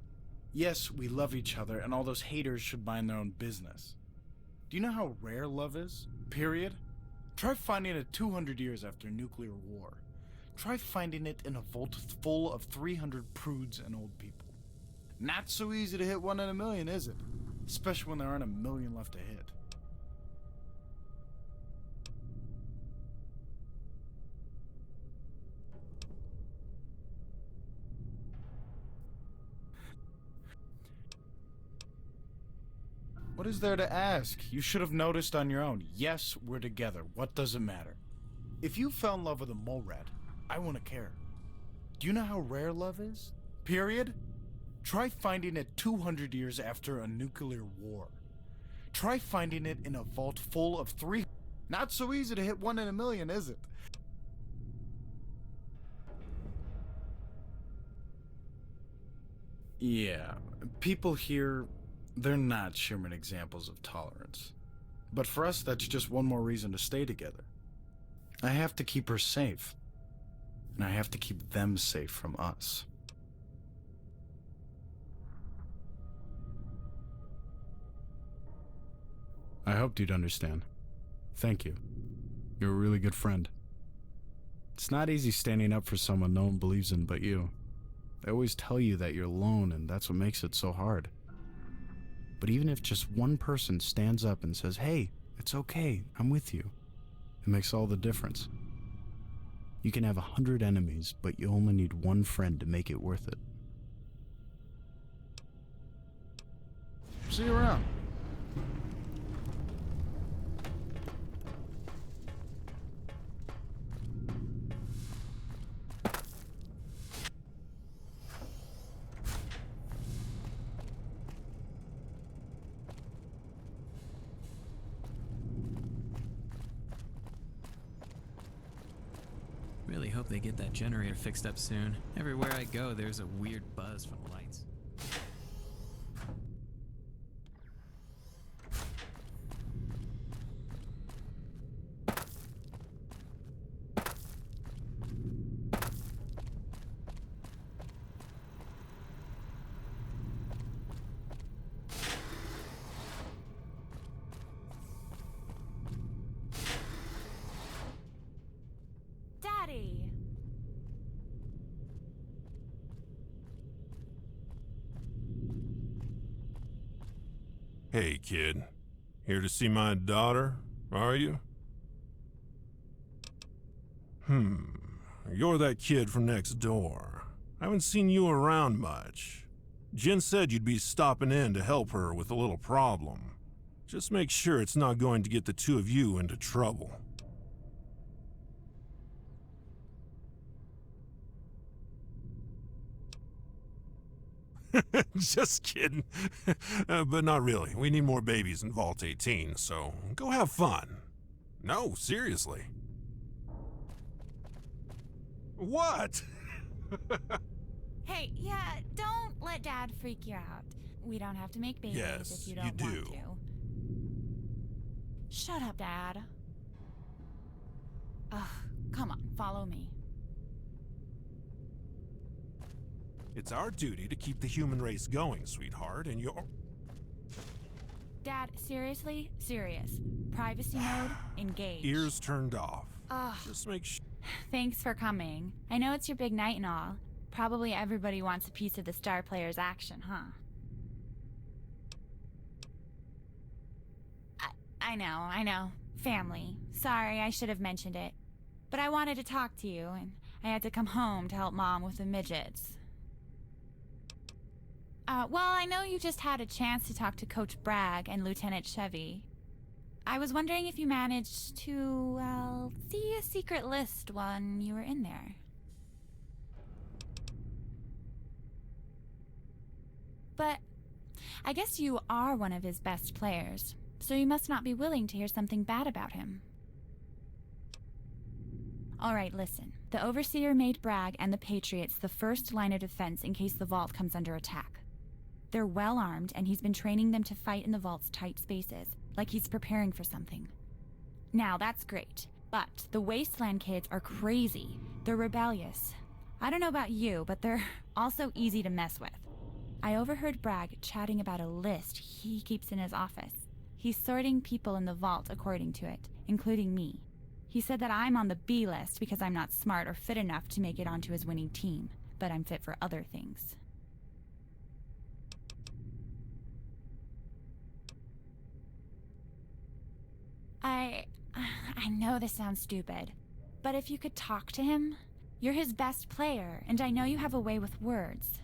Yes, we love each other, and all those haters should mind their own business. Do you know how rare love is? Period. Try finding it 200 years after nuclear war. Try finding it in a vault full of 300 prudes and old people. Not so easy to hit 1 in a million, is it? Especially when there aren't a million left to hit. What is there to ask? You should have noticed on your own. Yes, we're together. What does it matter? If you fell in love with a mole rat, I wouldn't care. Do you know how rare love is? Period? Try finding it 200 years after a nuclear war. Try finding it in a vault full of 3... Not so easy to hit 1 in a million, is it? Yeah, people here, they're not Sherman examples of tolerance. But for us, that's just one more reason to stay together. I have to keep her safe. And I have to keep them safe from us. I hoped you'd understand. Thank you. You're a really good friend. It's not easy standing up for someone no one believes in but you. They always tell you that you're alone, and that's what makes it so hard. But even if just one person stands up and says, "Hey, it's okay, I'm with you," it makes all the difference. You can have 100 enemies, but you only need one friend to make it worth it. See you around. Really hope they get that generator fixed up soon. Everywhere I go, there's a weird buzz from the lights. Daddy! Hey, kid. Here to see my daughter, are you? You're that kid from next door. I haven't seen you around much. Jen said you'd be stopping in to help her with a little problem. Just make sure it's not going to get the two of you into trouble. Just kidding. But not really. We need more babies in Vault 18, so go have fun. No, seriously. What? Hey, yeah, don't let Dad freak you out. We don't have to make babies Yes, if you don't you want do. to. Shut up, Dad. Ugh, come on, follow me. It's our duty to keep the human race going, sweetheart, and you're... Dad, seriously? Serious. Privacy mode, engage. Ears turned off. Ugh. Just make Thanks for coming. I know it's your big night and all. Probably everybody wants a piece of the star player's action, huh? I know. Family. Sorry, I should have mentioned it. But I wanted to talk to you, and I had to come home to help Mom with the midgets. Well, I know you just had a chance to talk to Coach Bragg and Lieutenant Chevy. I was wondering if you managed to, see a secret list when you were in there. But I guess you are one of his best players, so you must not be willing to hear something bad about him. Alright, listen. The Overseer made Bragg and the Patriots the first line of defense in case the vault comes under attack. They're well armed, and he's been training them to fight in the vault's tight spaces, like he's preparing for something. Now, that's great, but the Wasteland kids are crazy. They're rebellious. I don't know about you, but they're also easy to mess with. I overheard Bragg chatting about a list he keeps in his office. He's sorting people in the vault according to it, including me. He said that I'm on the B list because I'm not smart or fit enough to make it onto his winning team, but I'm fit for other things. I know this sounds stupid, but if you could talk to him, you're his best player, and I know you have a way with words.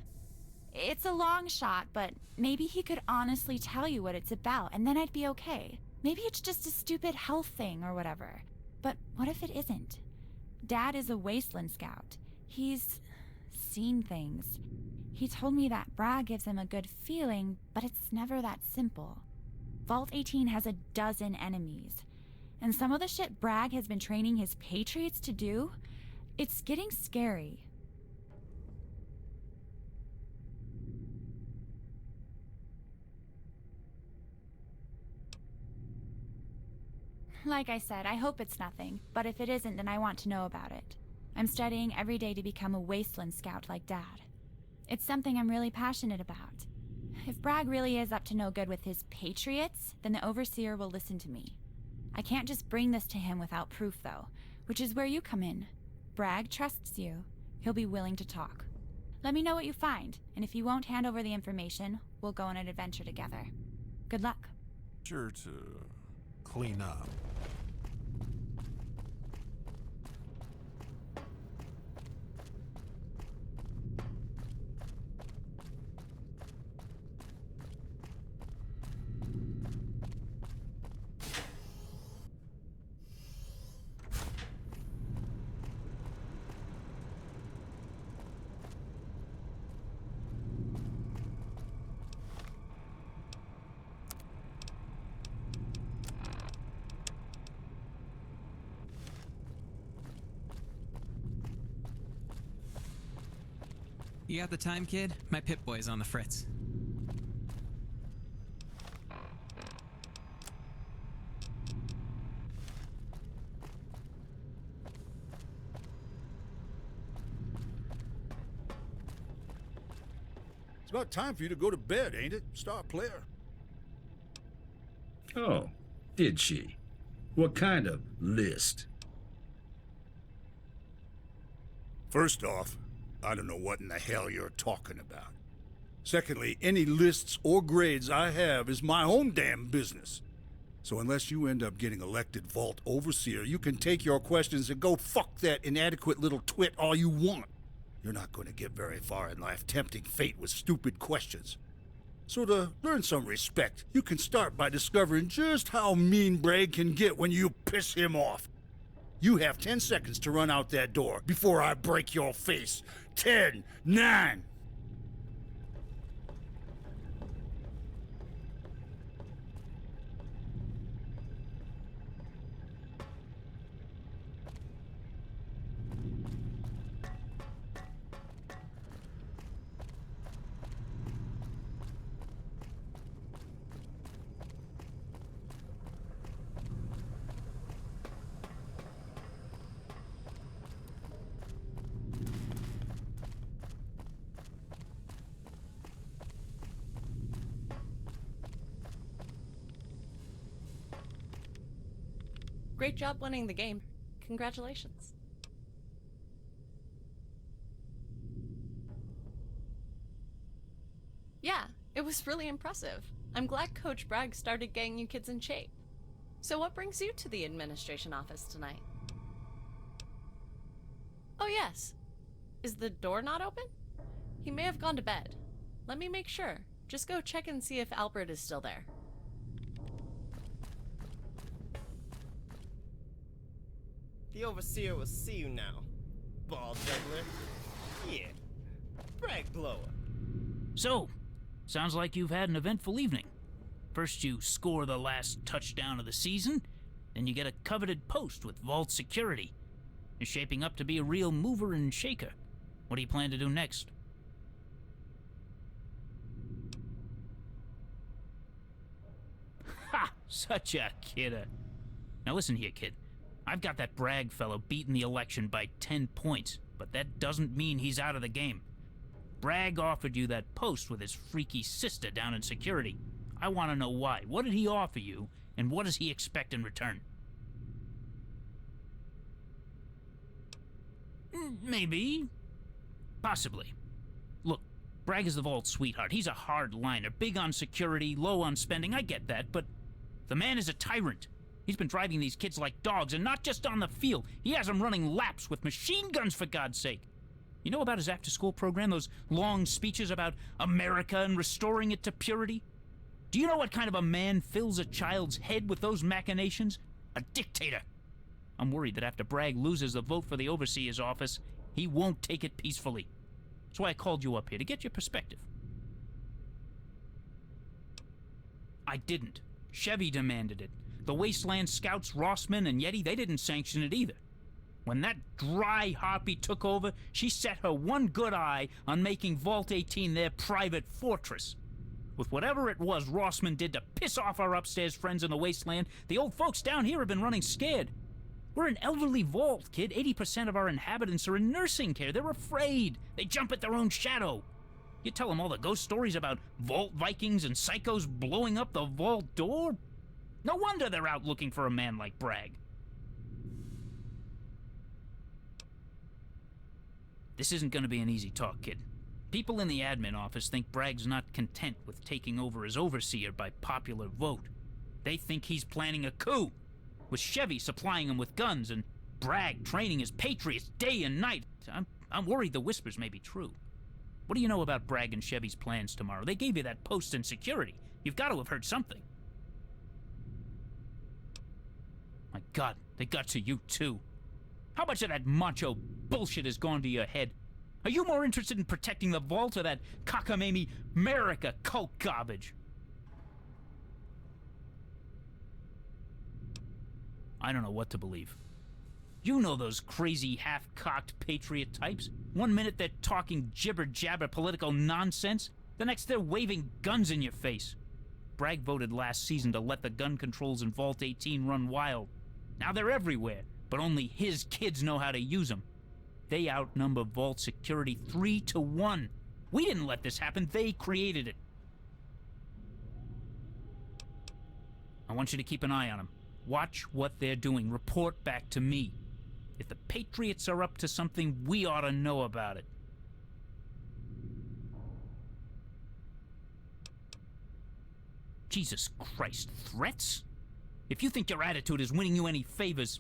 It's a long shot, but maybe he could honestly tell you what it's about, and then I'd be okay. Maybe it's just a stupid health thing or whatever. But what if it isn't? Dad is a Wasteland Scout. He's seen things. He told me that Bragg gives him a good feeling, but it's never that simple. Vault 18 has a dozen enemies. And some of the shit Bragg has been training his Patriots to do, it's getting scary. Like I said, I hope it's nothing, but if it isn't, then I want to know about it. I'm studying every day to become a Wasteland Scout like Dad. It's something I'm really passionate about. If Bragg really is up to no good with his Patriots, then the Overseer will listen to me. I can't just bring this to him without proof, though, which is where you come in. Bragg trusts you. He'll be willing to talk. Let me know what you find, and if you won't hand over the information, we'll go on an adventure together. Good luck. Sure to clean up. You got the time, kid? My Pip-Boy's on the fritz. It's about time for you to go to bed, ain't it, star player? Oh, did she? What kind of list? First off, I don't know what in the hell you're talking about. Secondly, any lists or grades I have is my own damn business. So unless you end up getting elected Vault Overseer, you can take your questions and go fuck that inadequate little twit all you want. You're not going to get very far in life tempting fate with stupid questions. So to learn some respect, you can start by discovering just how mean Bragg can get when you piss him off. You have 10 seconds to run out that door before I break your face. 10, 9. Great job winning the game. Congratulations. It was really impressive. I'm glad Coach Bragg started getting you kids in shape. So what brings you to the administration office tonight? Oh yes. Is the door not open? He may have gone to bed. Let me make sure. Just go check and see if Albert is still there. The Overseer will see you now, ball juggler. Yeah, brag blower. So, sounds like you've had an eventful evening. First you score the last touchdown of the season, then you get a coveted post with vault security. You're shaping up to be a real mover and shaker. What do you plan to do next? Ha! Such a kidder. Now listen here, kid. I've got that Bragg fellow beating the election by 10 points, but that doesn't mean he's out of the game. Bragg offered you that post with his freaky sister down in security. I want to know why. What did he offer you, and what does he expect in return? Maybe. Possibly. Look, Bragg is the vault's sweetheart. He's a hard liner, big on security, low on spending. I get that, but the man is a tyrant. He's been driving these kids like dogs, and not just on the field. He has them running laps with machine guns, for God's sake. You know about his after-school program, those long speeches about America and restoring it to purity? Do you know what kind of a man fills a child's head with those machinations? A dictator. I'm worried that after Bragg loses the vote for the Overseer's office, he won't take it peacefully. That's why I called you up here, to get your perspective. I didn't. Chevy demanded it. The Wasteland Scouts, Rossman and Yeti, they didn't sanction it either. When that dry harpy took over, she set her one good eye on making Vault 18 their private fortress. With whatever it was Rossman did to piss off our upstairs friends in the Wasteland, the old folks down here have been running scared. We're an elderly vault, kid. 80% of our inhabitants are in nursing care. They're afraid. They jump at their own shadow. You tell them all the ghost stories about vault Vikings and psychos blowing up the vault door? No wonder they're out looking for a man like Bragg. This isn't going to be an easy talk, kid. People in the admin office think Bragg's not content with taking over as overseer by popular vote. They think he's planning a coup, with Chevy supplying him with guns and Bragg training his patriots day and night. I'm worried the whispers may be true. What do you know about Bragg and Chevy's plans tomorrow? They gave you that post in security. You've got to have heard something. My God, they got to you too. How much of that macho bullshit has gone to your head? Are you more interested in protecting the vault or that cockamamie America cult garbage? I don't know what to believe. You know those crazy half-cocked patriot types. One minute they're talking jibber-jabber political nonsense, the next they're waving guns in your face. Bragg voted last season to let the gun controls in Vault 18 run wild. Now they're everywhere, but only his kids know how to use them. They outnumber Vault security 3-1. We didn't let this happen, they created it. I want you to keep an eye on them. Watch what they're doing. Report back to me. If the Patriots are up to something, we ought to know about it. Jesus Christ, threats? If you think your attitude is winning you any favors,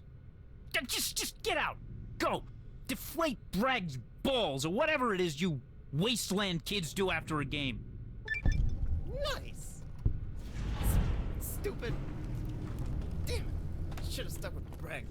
just get out. Go. Deflate Bragg's balls or whatever it is you wasteland kids do after a game. Nice. Stupid. Damn it. Should have stuck with Bragg.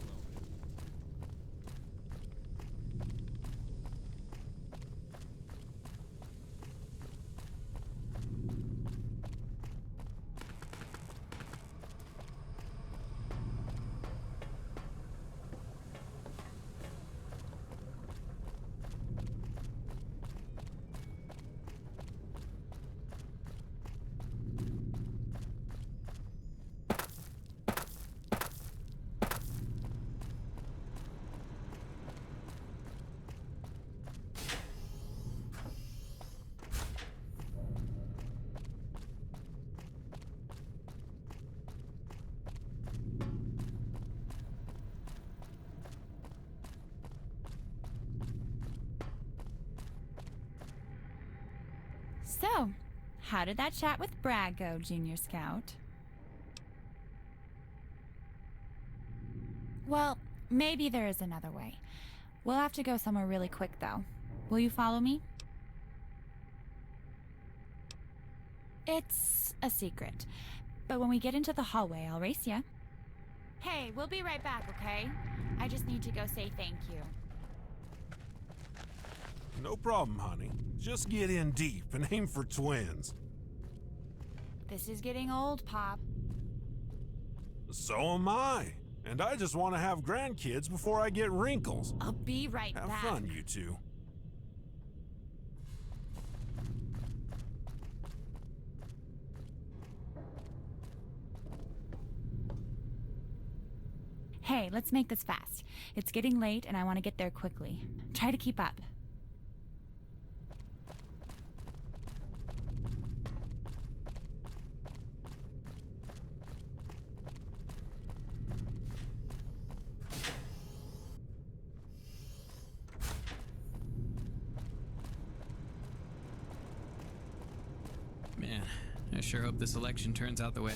So, How did that chat with Bragg go, Junior Scout? Well, maybe there is another way. We'll have to go somewhere really quick, though. Will you follow me? It's a secret. But when we get into the hallway, I'll race ya. Hey, we'll be right back, okay? I just need to go say thank you. No problem, honey. Just get in deep and aim for twins. This is getting old, Pop. So am I. And I just want to have grandkids before I get wrinkles. I'll be right back. Have fun, you two. Hey, let's make this fast. It's getting late and I want to get there quickly. Try to keep up. Man, I sure hope this election turns out the way.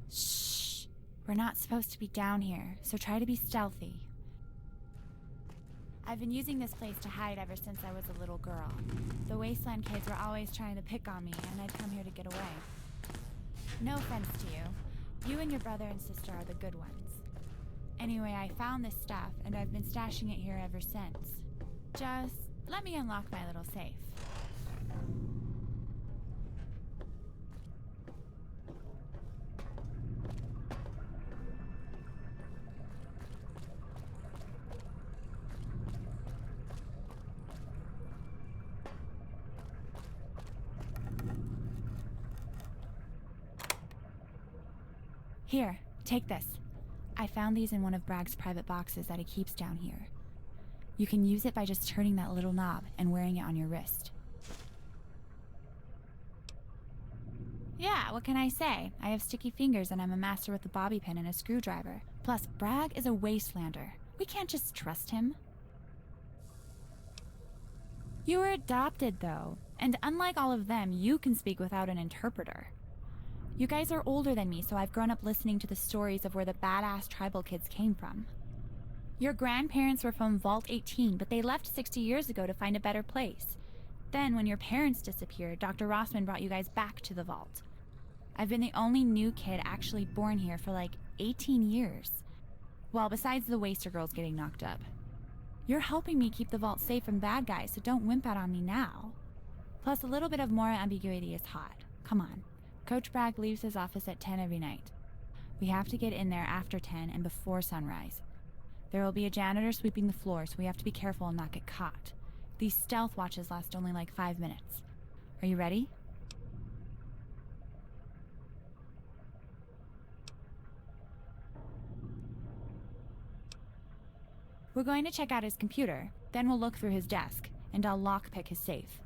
Shh. We're not supposed to be down here, so try to be stealthy. I've been using this place to hide ever since I was a little girl. The Wasteland kids were always trying to pick on me, and I'd come here to get away. No offense to you. You and your brother and sister are the good ones. Anyway, I found this stuff, and I've been stashing it here ever since. Just let me unlock my little safe. Here, take this. I found these in one of Bragg's private boxes that he keeps down here. You can use it by just turning that little knob and wearing it on your wrist. Yeah, what can I say? I have sticky fingers and I'm a master with a bobby pin and a screwdriver. Plus, Bragg is a wastelander. We can't just trust him. You were adopted, though, and unlike all of them, you can speak without an interpreter. You guys are older than me, so I've grown up listening to the stories of where the badass tribal kids came from. Your grandparents were from Vault 18, but they left 60 years ago to find a better place. Then, when your parents disappeared, Dr. Rossman brought you guys back to the vault. I've been the only new kid actually born here for like 18 years. Well, besides the waster girls getting knocked up. You're helping me keep the vault safe from bad guys, so don't wimp out on me now. Plus, a little bit of moral ambiguity is hot. Come on. Coach Bragg leaves his office at 10 every night. We have to get in there after 10 and before sunrise. There will be a janitor sweeping the floor, so we have to be careful and not get caught. These stealth watches last only like 5 minutes. Are you ready? We're going to check out his computer, then we'll look through his desk, and I'll lockpick his safe.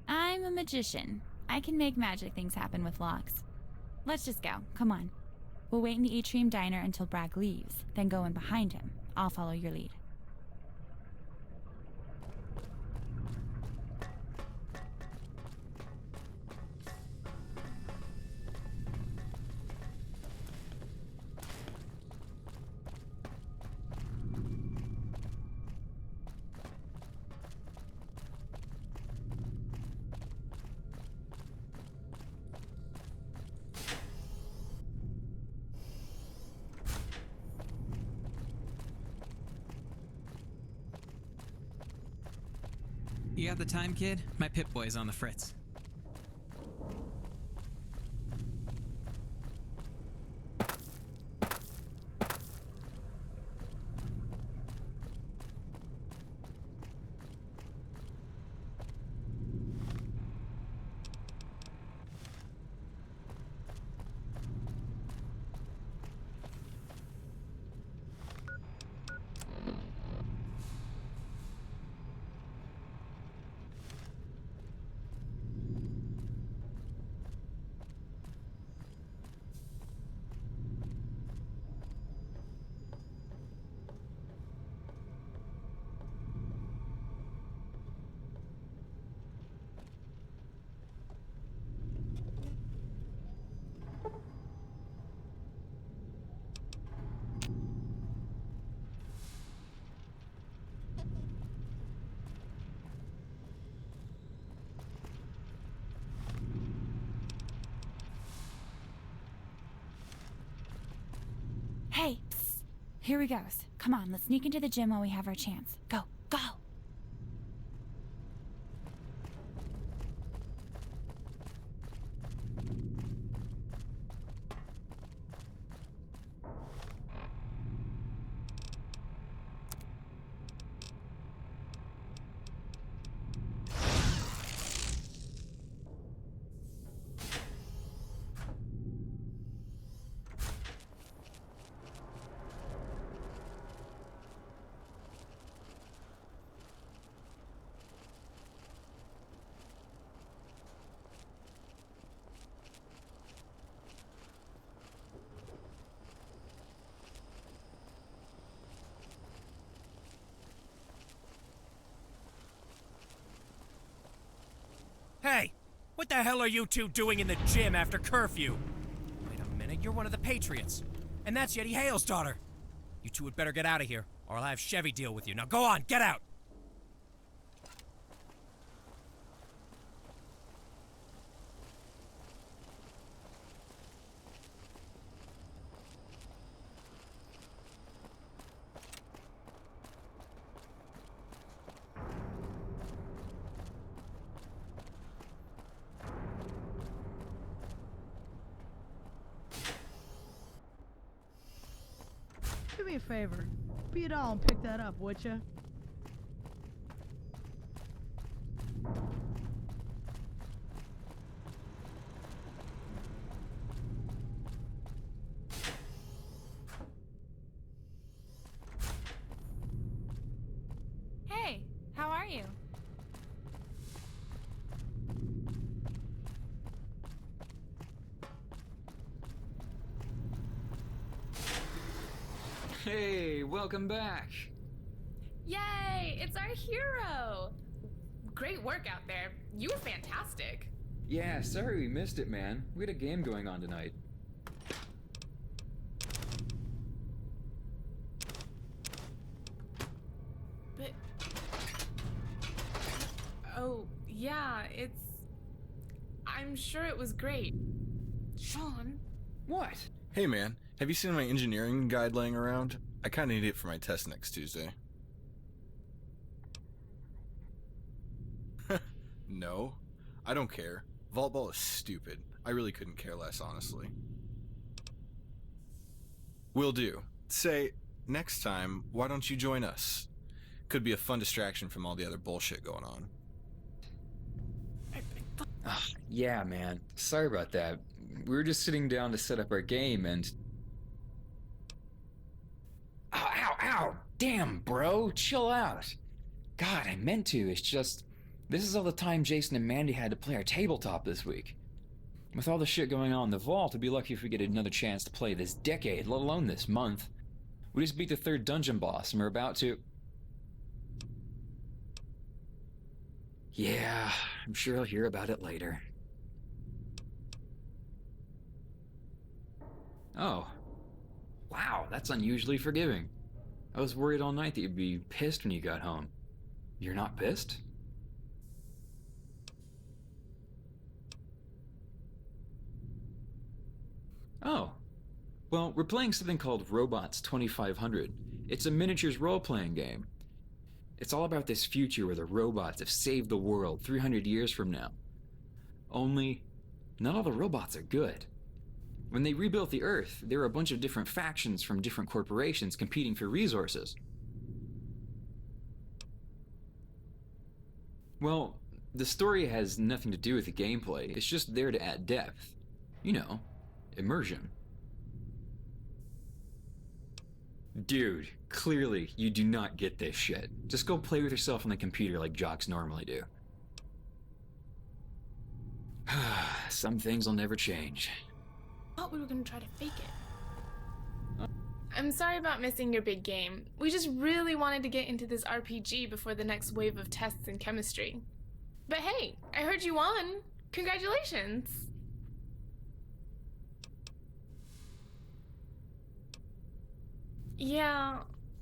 I'm a magician. I can make magic things happen with locks. Let's just go. Come on. We'll wait in the Atrium Diner until Bragg leaves, then go in behind him. I'll follow your lead. You got the time, kid? My Pip-Boy's on the fritz. Here he goes. Come on, let's sneak into the gym while we have our chance. Go, go! Hey! What the hell are you two doing in the gym after curfew? Wait a minute, you're one of the Patriots. And that's Yeti Hale's daughter. You two had better get out of here, or I'll have Chevy deal with you. Now go on, get out! Do me a favor. Be it all and pick that up, would ya? Hey, how are you? Hey, welcome back. Yay! It's our hero! Great work out there. You were fantastic. Yeah, sorry we missed it, man. We had a game going on tonight. But... Oh, yeah, I'm sure it was great. Sean? What? Hey man, have you seen my engineering guide laying around? I kinda need it for my test next Tuesday. No, I don't care. Vault ball is stupid. I really couldn't care less, honestly. Will do. Say, next time, why don't you join us? Could be a fun distraction from all the other bullshit going on. Yeah, man. Sorry about that. We were just sitting down to set up our game and... Ow, ow, ow! Damn, bro! Chill out! God, I meant to, it's just... This is all the time Jason and Mandy had to play our tabletop this week. With all the shit going on in the vault, we'd be lucky if we get another chance to play this decade, let alone this month. We just beat the 3rd dungeon boss, and we're about to... Yeah, I'm sure I'll hear about it later. Oh. Wow, that's unusually forgiving. I was worried all night that you'd be pissed when you got home. You're not pissed? Oh. Well, we're playing something called Robots 2500. It's a miniatures role-playing game. It's all about this future where the robots have saved the world 300 years from now. Only, not all the robots are good. When they rebuilt the Earth, there were a bunch of different factions from different corporations competing for resources. Well, the story has nothing to do with the gameplay, it's just there to add depth. You know, immersion. Dude, clearly you do not get this shit. Just go play with yourself on the computer like jocks normally do. Some things will never change. I thought we were gonna try to fake it. I'm sorry about missing your big game. We just really wanted to get into this RPG before the next wave of tests in chemistry. But hey, I heard you won. Congratulations. Yeah,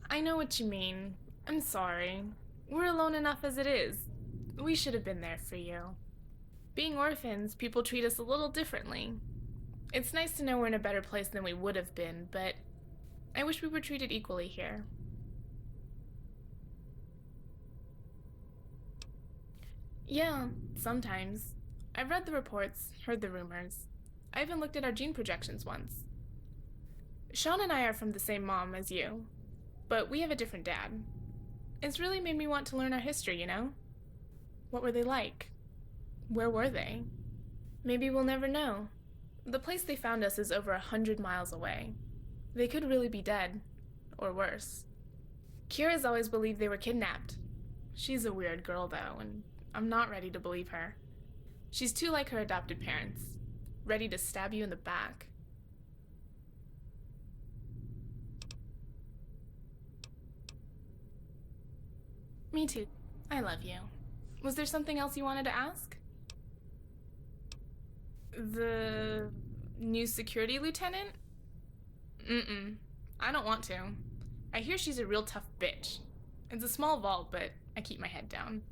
I know what you mean. I'm sorry. We're alone enough as it is. We should have been there for you. Being orphans, people treat us a little differently. It's nice to know we're in a better place than we would have been, but I wish we were treated equally here. Yeah, sometimes. I've read the reports, heard the rumors. I even looked at our gene projections once. Sean and I are from the same mom as you, but we have a different dad. It's really made me want to learn our history, you know? What were they like? Where were they? Maybe we'll never know. The place they found us is over 100 miles away. They could really be dead, or worse. Kira's always believed they were kidnapped. She's a weird girl, though, and I'm not ready to believe her. She's too like her adopted parents, ready to stab you in the back. Me too. I love you. Was there something else you wanted to ask? The new security lieutenant? I don't want to. I hear she's a real tough bitch. It's a small vault, but I keep my head down.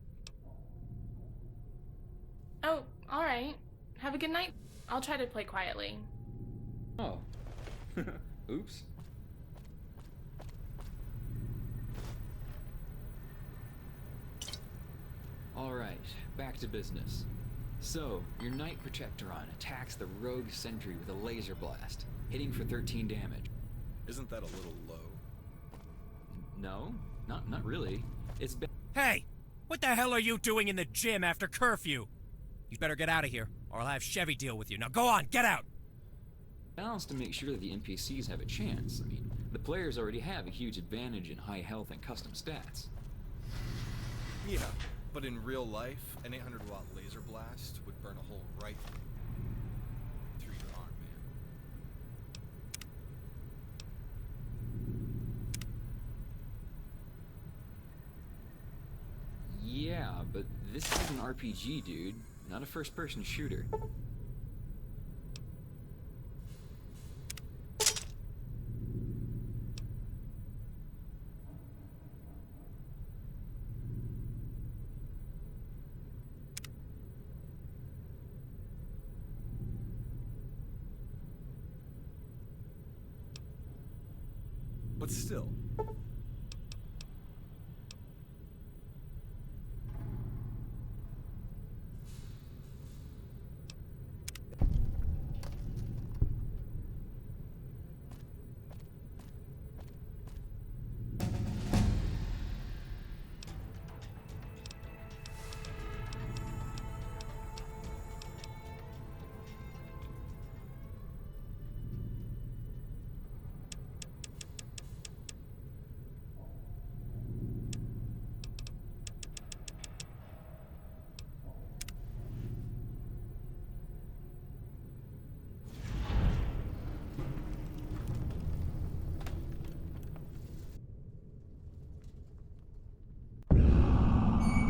Oh, alright. Have a good night. I'll try to play quietly. Oh. Oops. Alright, back to business. So, your Knight Protectoron attacks the rogue sentry with a laser blast, hitting for 13 damage. Isn't that a little low? No, not really. It's Hey! What the hell are you doing in the gym after curfew? You better get out of here, or I'll have Chevy deal with you. Now go on, get out! balanced to make sure that the NPCs have a chance. I mean, the players already have a huge advantage in high health and custom stats. Yeah, but in real life, an 800-watt laser blast would burn a hole right through your arm, man. Yeah, but this is an RPG, dude, not a first-person shooter. But still.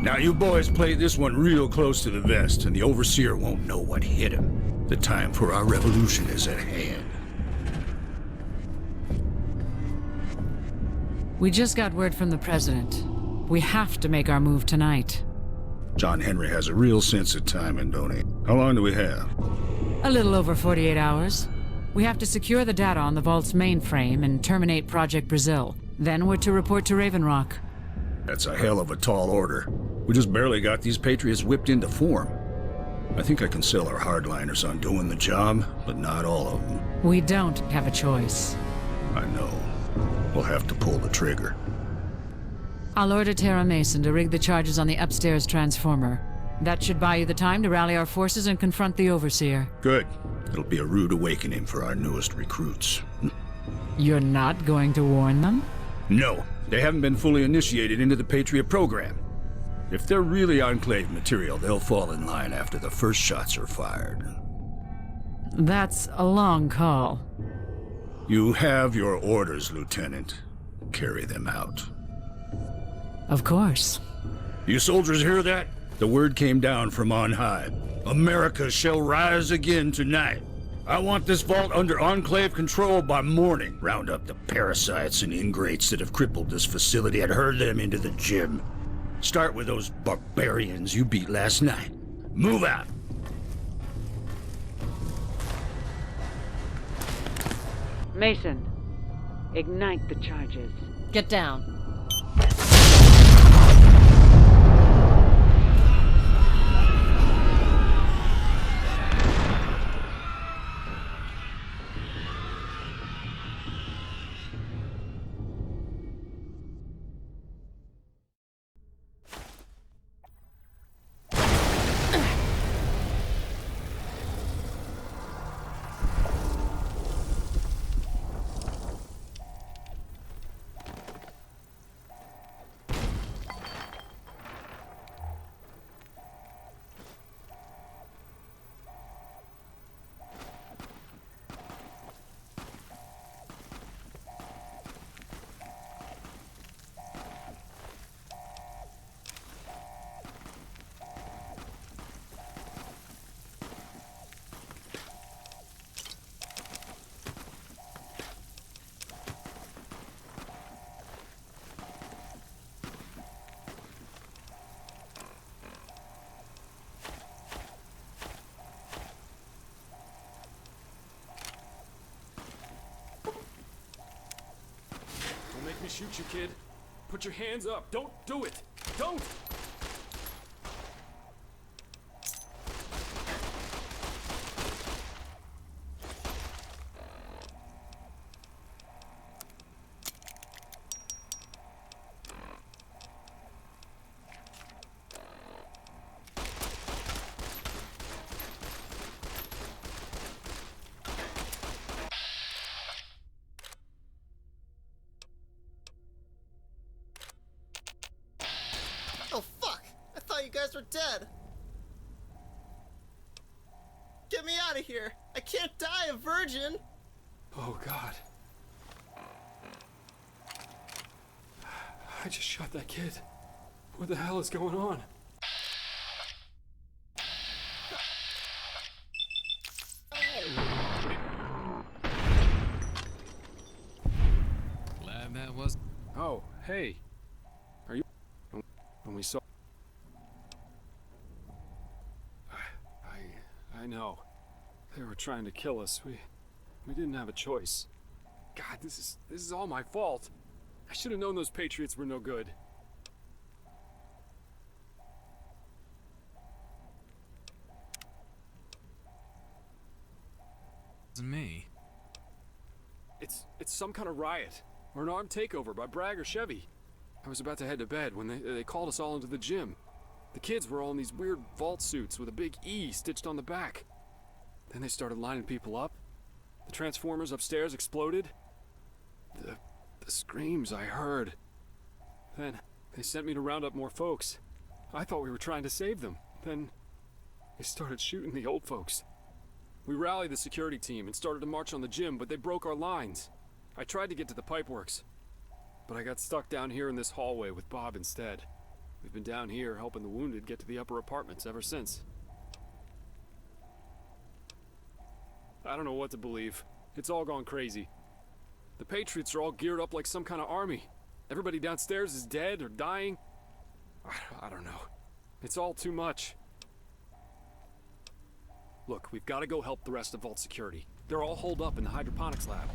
Now you boys play this one real close to the vest, and the Overseer won't know what hit him. The time for our revolution is at hand. We just got word from the President. We have to make our move tonight. John Henry has a real sense of timing, don't he? How long do we have? A little over 48 hours. We have to secure the data on the Vault's mainframe and terminate Project Brazil. Then we're to report to Raven Rock. That's a hell of a tall order. We just barely got these Patriots whipped into form. I think I can sell our hardliners on doing the job, but not all of them. We don't have a choice. I know. We'll have to pull the trigger. I'll order Tara Mason to rig the charges on the upstairs transformer. That should buy you the time to rally our forces and confront the Overseer. Good. It'll be a rude awakening for our newest recruits. You're not going to warn them? No. They haven't been fully initiated into the Patriot program. If they're really Enclave material, they'll fall in line after the first shots are fired. That's a long call. You have your orders, Lieutenant. Carry them out. Of course. You soldiers hear that? The word came down from on high. America shall rise again tonight. I want this vault under Enclave control by morning. Round up the parasites and ingrates that have crippled this facility and herd them into the gym. Start with those barbarians you beat last night. Move out. Mason, Ignite the charges. Get down. Don't make me shoot you, kid. Put your hands up. Don't do it. Don't! Oh fuck! I thought you guys were dead! Get me out of here! I can't die a virgin! Oh, God. I just shot that kid. What the hell is going on? Glad that was. Oh, hey. Are you... When we saw... I know. They were trying to kill us. We didn't have a choice. God, this is all my fault. I should have known those Patriots were no good. Wasn't me. It's some kind of riot, or an armed takeover by Bragg or Chevy. I was about to head to bed when they called us all into the gym. The kids were all in these weird vault suits with a big E stitched on the back. Then they started lining people up. The transformers upstairs exploded. The screams I heard. Then they sent me to round up more folks. I thought we were trying to save them. Then they started shooting the old folks. We rallied the security team and started to march on the gym, but they broke our lines. I tried to get to the pipeworks, but I got stuck down here in this hallway with Bob instead. We've been down here helping the wounded get to the upper apartments ever since. I don't know what to believe. It's all gone crazy. The Patriots are all geared up like some kind of army. Everybody downstairs is dead or dying. I don't know. It's all too much. Look, we've got to go help the rest of Vault Security. They're all holed up in the hydroponics lab.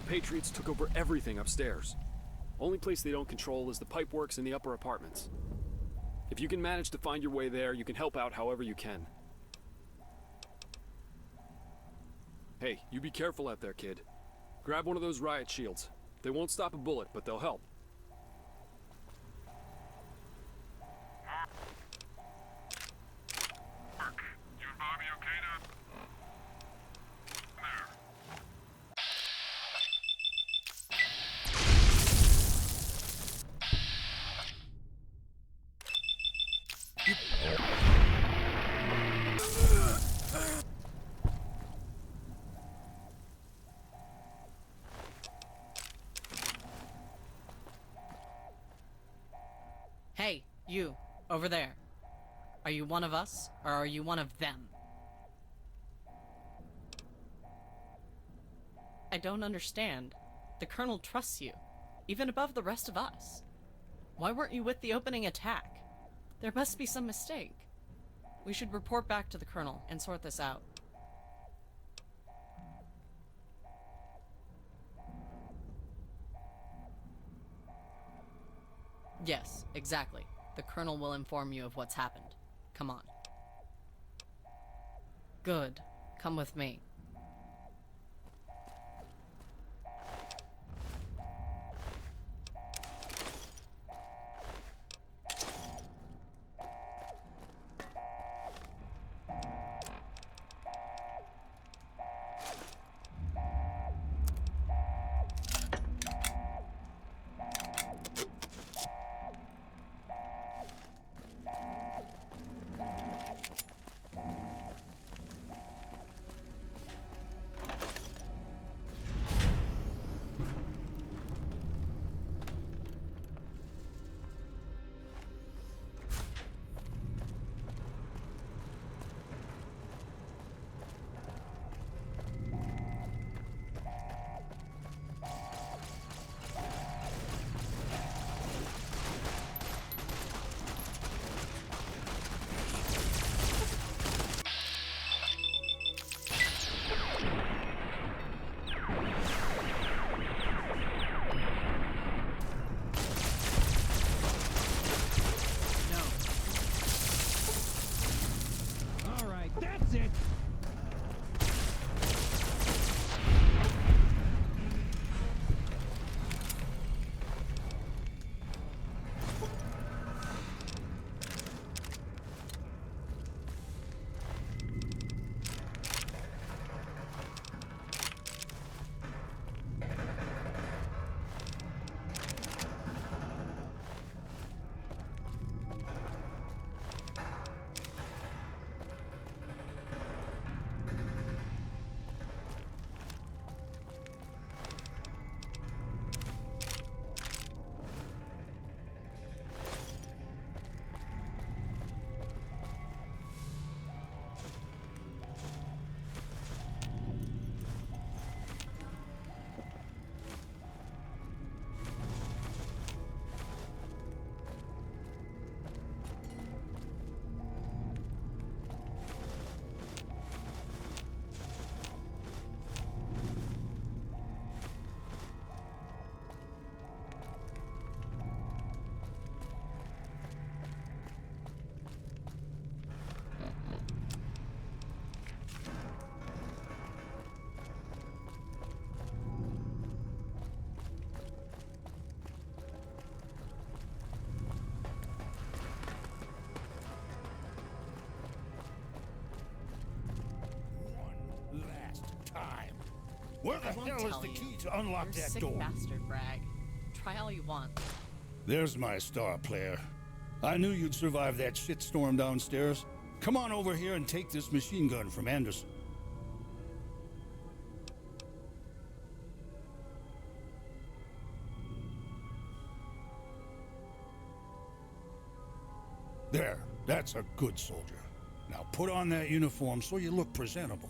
The Patriots took over everything upstairs. Only place they don't control is the pipeworks in the upper apartments. If you can manage to find your way there, you can help out however you can. Hey, you be careful out there, kid. Grab one of those riot shields. They won't stop a bullet, but they'll help. You and Bobby okay now? Hey, you, over there. Are you one of us, or are you one of them? I don't understand. The Colonel trusts you, even above the rest of us. Why weren't you with the opening attack? There must be some mistake. We should report back to the Colonel and sort this out. Yes, exactly. The Colonel will inform you of what's happened. Come on. Good. Come with me. All right, that's it. Last time. Where the I won't hell is tell the you. key to unlock You're a that sick door? bastard, Bragg. Try all you want. There's my star player. I knew you'd survive that shitstorm downstairs. Come on over here and take this machine gun from Anderson. There, that's a good soldier. Now put on that uniform so you look presentable.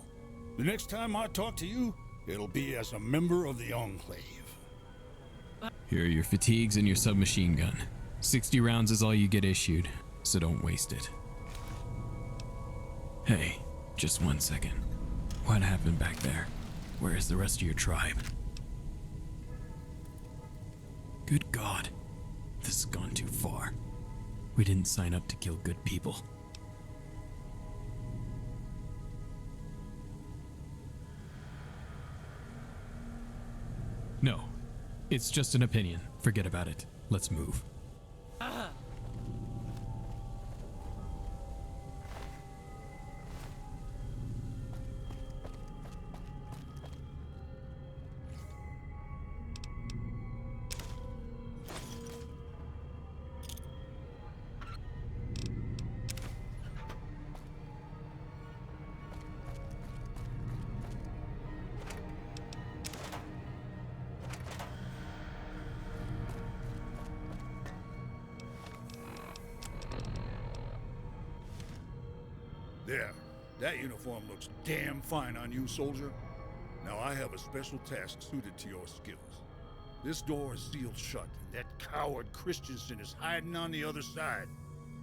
The next time I talk to you, it'll be as a member of the Enclave. Here are your fatigues and your submachine gun. 60 rounds is all you get issued, so don't waste it. Hey, just 1 second. What happened back there? Where is the rest of your tribe? Good God. This has gone too far. We didn't sign up to kill good people. No. It's just an opinion. Forget about it. Let's move. There. That uniform looks damn fine on you, soldier. Now I have a special task suited to your skills. This door is sealed shut, and that coward Christensen is hiding on the other side.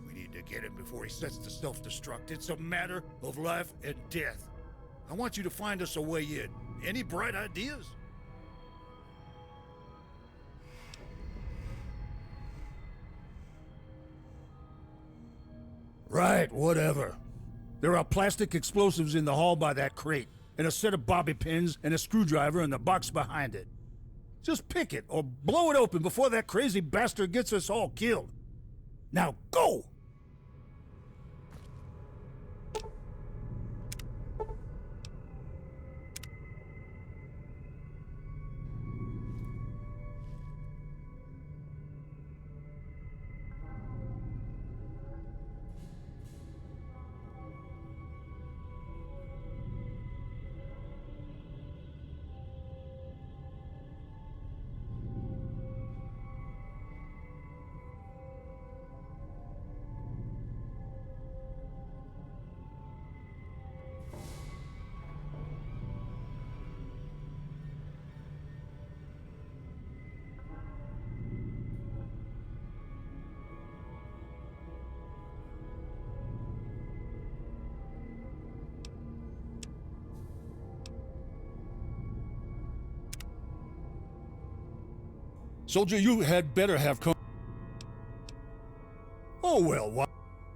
We need to get him before he sets to self-destruct. It's a matter of life and death. I want you to find us a way in. Any bright ideas? Right, whatever. There are plastic explosives in the hall by that crate, and a set of bobby pins and a screwdriver in the box behind it. Just pick it or blow it open before that crazy bastard gets us all killed. Now go! Soldier, you had better have come. Oh, well, what?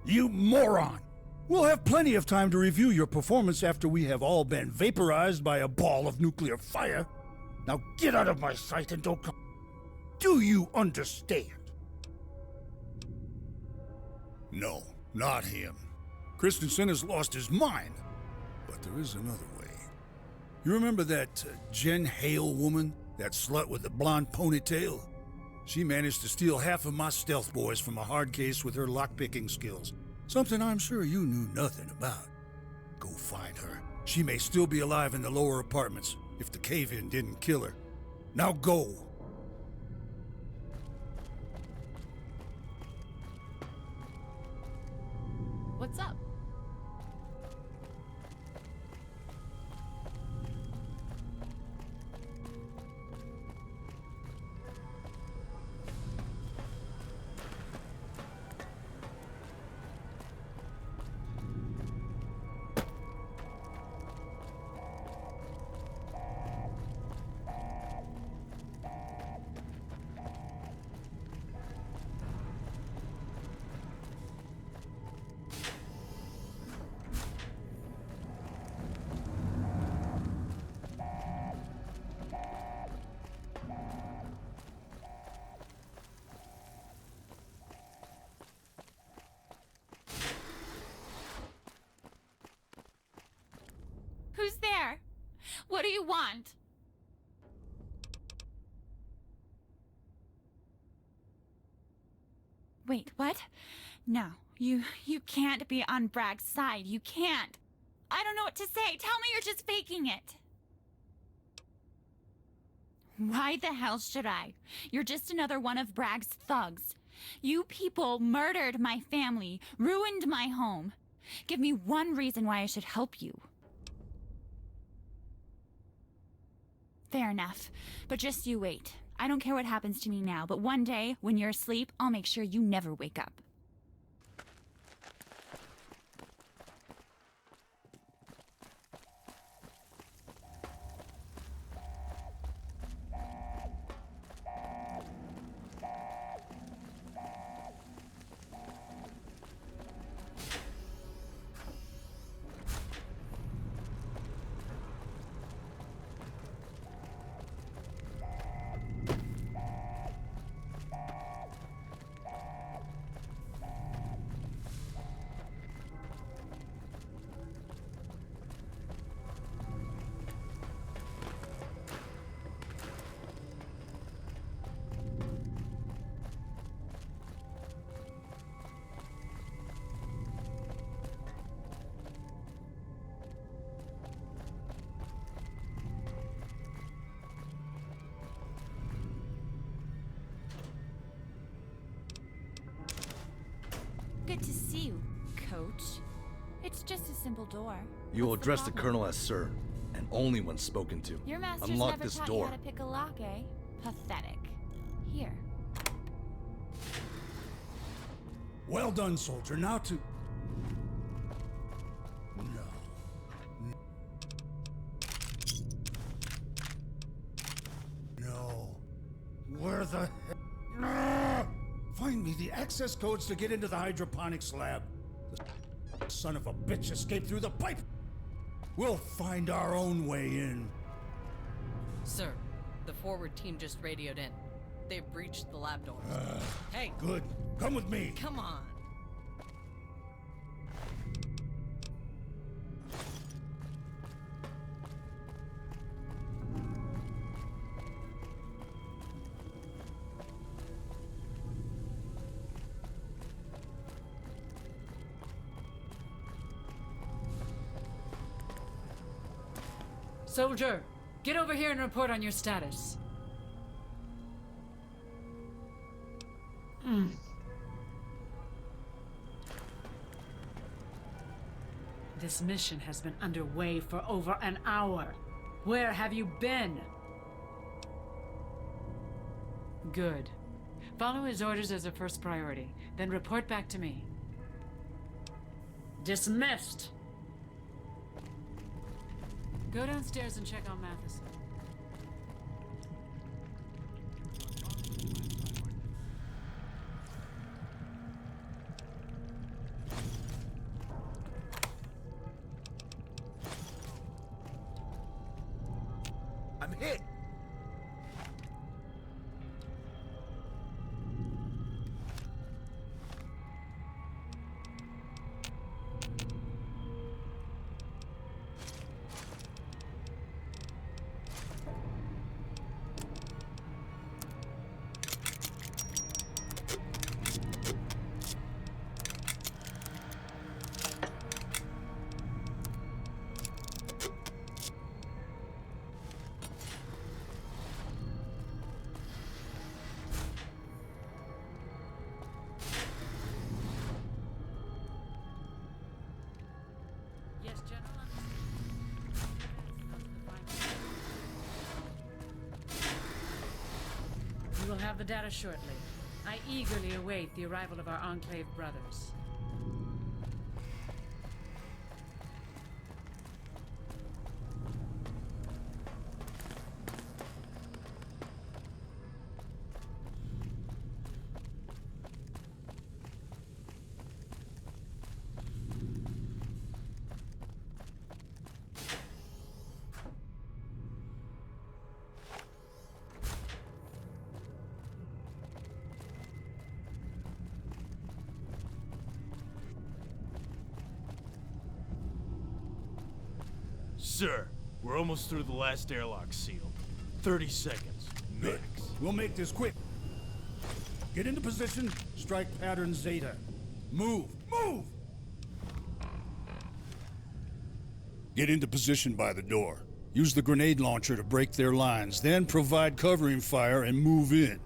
You moron! We'll have plenty of time to review your performance after we have all been vaporized by a ball of nuclear fire. Now get out of my sight and don't come. Do you understand? No, not him. Christensen has lost his mind. But there is another way. You remember that Jen Hale woman? That slut with the blonde ponytail? She managed to steal half of my stealth boys from a hard case with her lockpicking skills. Something I'm sure you knew nothing about. Go find her. She may still be alive in the lower apartments, if the cave-in didn't kill her. Now go! What's up? Who's there? What do you want? Wait, what? No, you can't be on Bragg's side. You can't. I don't know what to say. Tell me you're just faking it. Why the hell should I? You're just another one of Bragg's thugs. You people murdered my family, ruined my home. Give me one reason why I should help you. Fair enough, but just you wait. I don't care what happens to me now, but one day, when you're asleep, I'll make sure you never wake up. Good to see you, Coach. It's just a simple door. You will address the Colonel as Sir, and only when spoken to. Your master's Unlock never this taught door. you how to pick a lock, eh? Pathetic. Here. Well done, soldier. Now to... No. Where the heck? Find me the access codes to get into the hydroponics lab. The son of a bitch escaped through the pipe. We'll find our own way in. Sir, the forward team just radioed in. They've breached the lab doors. Hey! Good. Come with me. Come on! Soldier, get over here and report on your status. This mission has been underway for over an hour. Where have you been? Good. Follow his orders as a first priority, then report back to me. Dismissed! Go downstairs and check on Matheson. I'm hit! Yes, General. You will have the data shortly. I eagerly await the arrival of our Enclave brothers. Sir, we're almost through the last airlock seal. 30 seconds. Good. We'll make this quick. Get into position, strike pattern Zeta. Move! Move! Get into position by the door. Use the grenade launcher to break their lines, then provide covering fire and move in.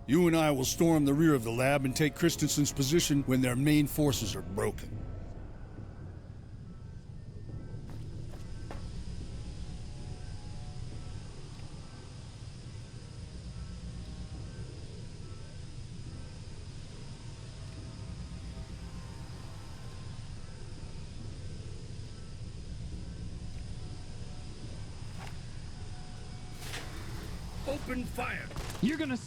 You and I will storm the rear of the lab and take Christensen's position when their main forces are broken. Open fire! You're gonna...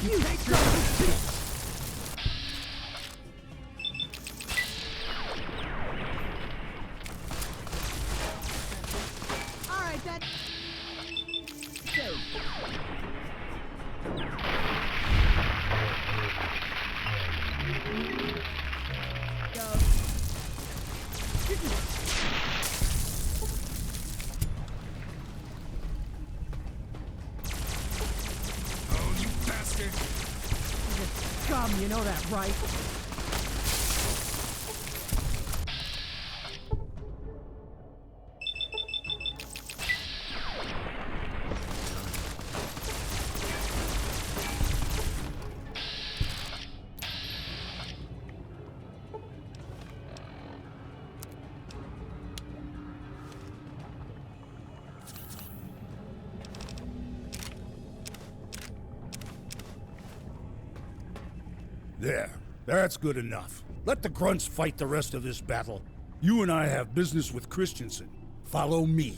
You take your own seat. All right, that. Go. Just scum, you know that, right? There. That's good enough. Let the grunts fight the rest of this battle. You and I have business with Christensen. Follow me.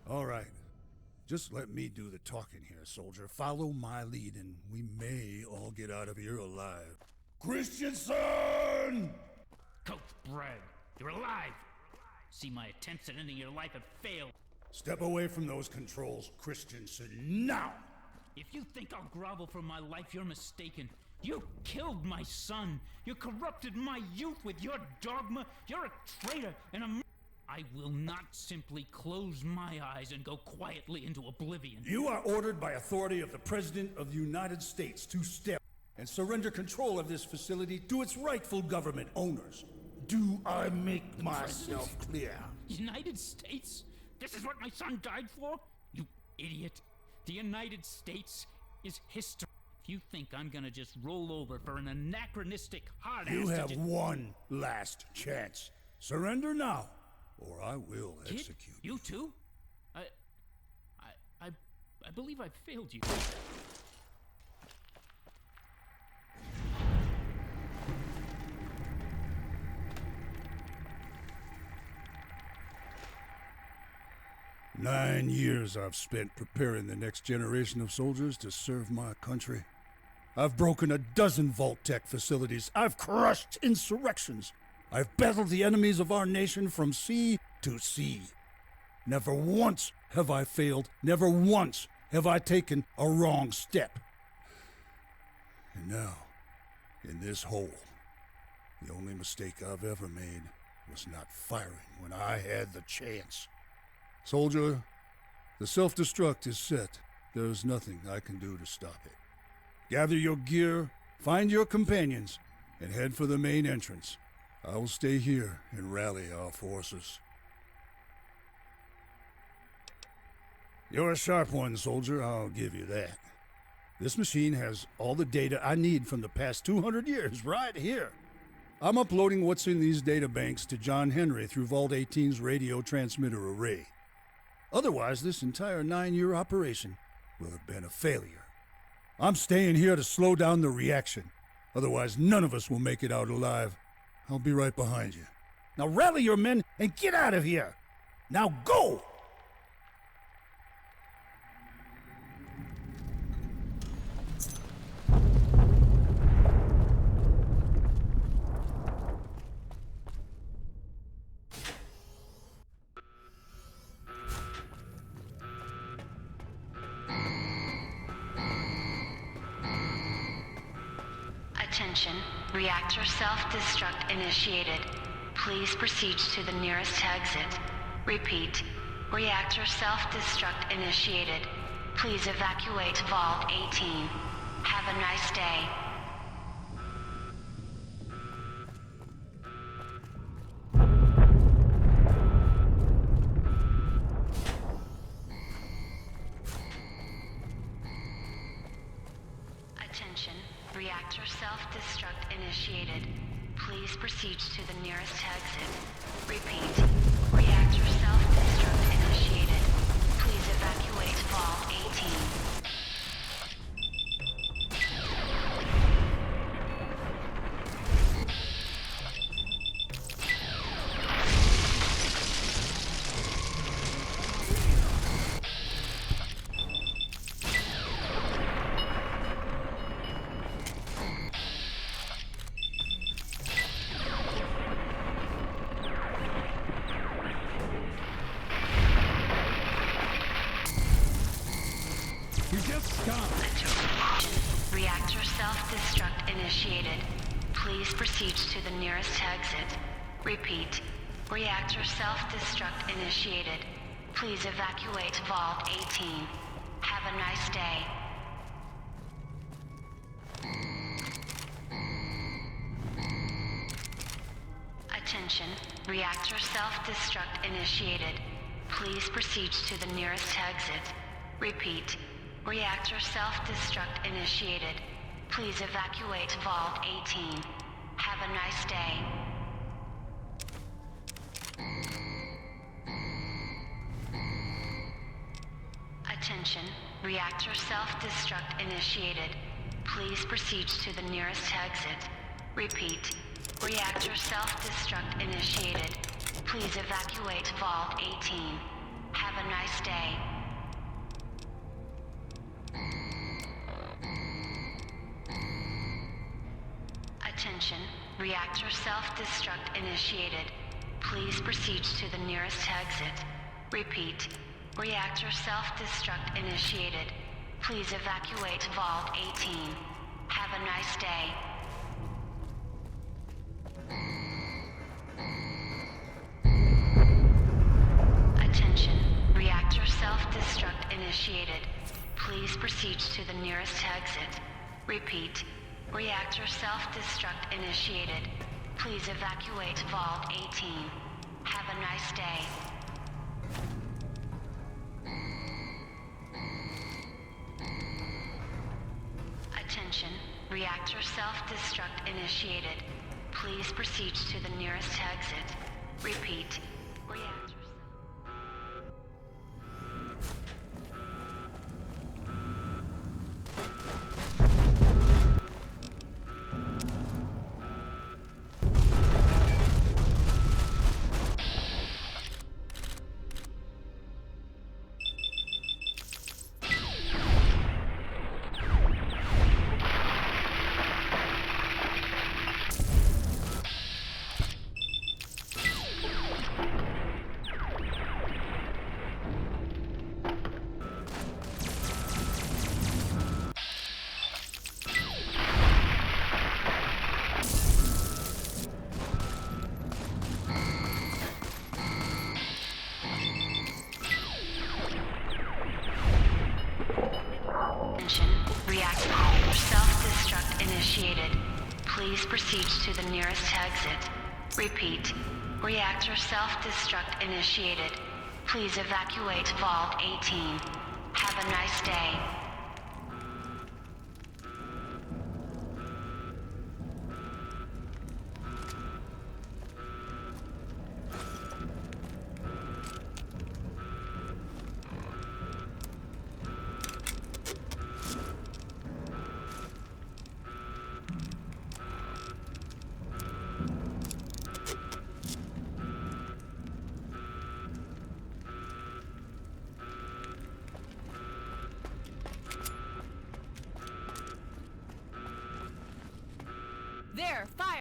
All right. Just let me do the talking here, soldier. Follow my lead, and we may all get out of here alive. Christensen! Coach Bragg, you're alive! See, my attempts at ending your life have failed. Step away from those controls, Christensen, now! If you think I'll grovel for my life, you're mistaken. You killed my son. You corrupted my youth with your dogma. You're a traitor and a... I will not simply close my eyes and go quietly into oblivion. You are ordered by authority of the President of the United States to step and surrender control of this facility to its rightful government owners. Do I make myself clear? United States? This is what my son died for? You idiot. The United States is history. If you think I'm gonna just roll over for an anachronistic hard-ass... You have one last chance. Surrender now, or I will execute you. You too? I believe I failed you. "9 years I've spent preparing the next generation of soldiers to serve my country. I've broken a dozen Vault-Tec facilities. I've crushed insurrections. I've battled the enemies of our nation from sea to sea. Never once have I failed. Never once have I taken a wrong step. And now, in this hole, the only mistake I've ever made was not firing when I had the chance. Soldier, the self-destruct is set. There's nothing I can do to stop it. Gather your gear, find your companions, and head for the main entrance. I will stay here and rally our forces." You're a sharp one, soldier, I'll give you that. This machine has all the data I need from the past 200 years right here. I'm uploading what's in these data banks to John Henry through Vault 18's radio transmitter array. Otherwise, this entire 9-year operation will have been a failure. I'm staying here to slow down the reaction. Otherwise, none of us will make it out alive. I'll be right behind you. Now rally your men and get out of here! Now go! Attention, reactor self-destruct initiated. Please proceed to the nearest exit. Repeat, reactor self-destruct initiated. Please evacuate Vault 18. Have a nice day. Attention, reactor self-destruct initiated. Please proceed to the nearest exit. Repeat, reactor self-destruct initiated. Please evacuate Vault 18. Reactor self-destruct initiated. Please proceed to the nearest exit. Repeat, reactor self-destruct initiated. Please evacuate Vault 18. Have a nice day. Attention, reactor self-destruct initiated. Please proceed to the nearest exit. Repeat, reactor self-destruct initiated. Please evacuate Vault 18. Have a nice day. Attention, reactor self-destruct initiated. Please proceed to the nearest exit. Repeat, reactor self-destruct initiated. Please evacuate Vault 18. Have a nice day. Attention, reactor self-destruct initiated. Please proceed to the nearest exit. Repeat, reactor self-destruct initiated. Please evacuate Vault 18. Have a nice day. Attention, reactor self-destruct initiated. Please proceed to the nearest exit. Repeat, reactor self-destruct initiated. Please evacuate Vault 18. Have a nice day. Attention, reactor self-destruct initiated. Please proceed to the nearest exit. Repeat, reactor... Please proceed to the nearest exit. Repeat, reactor self-destruct initiated. Please evacuate Vault 18. Have a nice day. There, fire!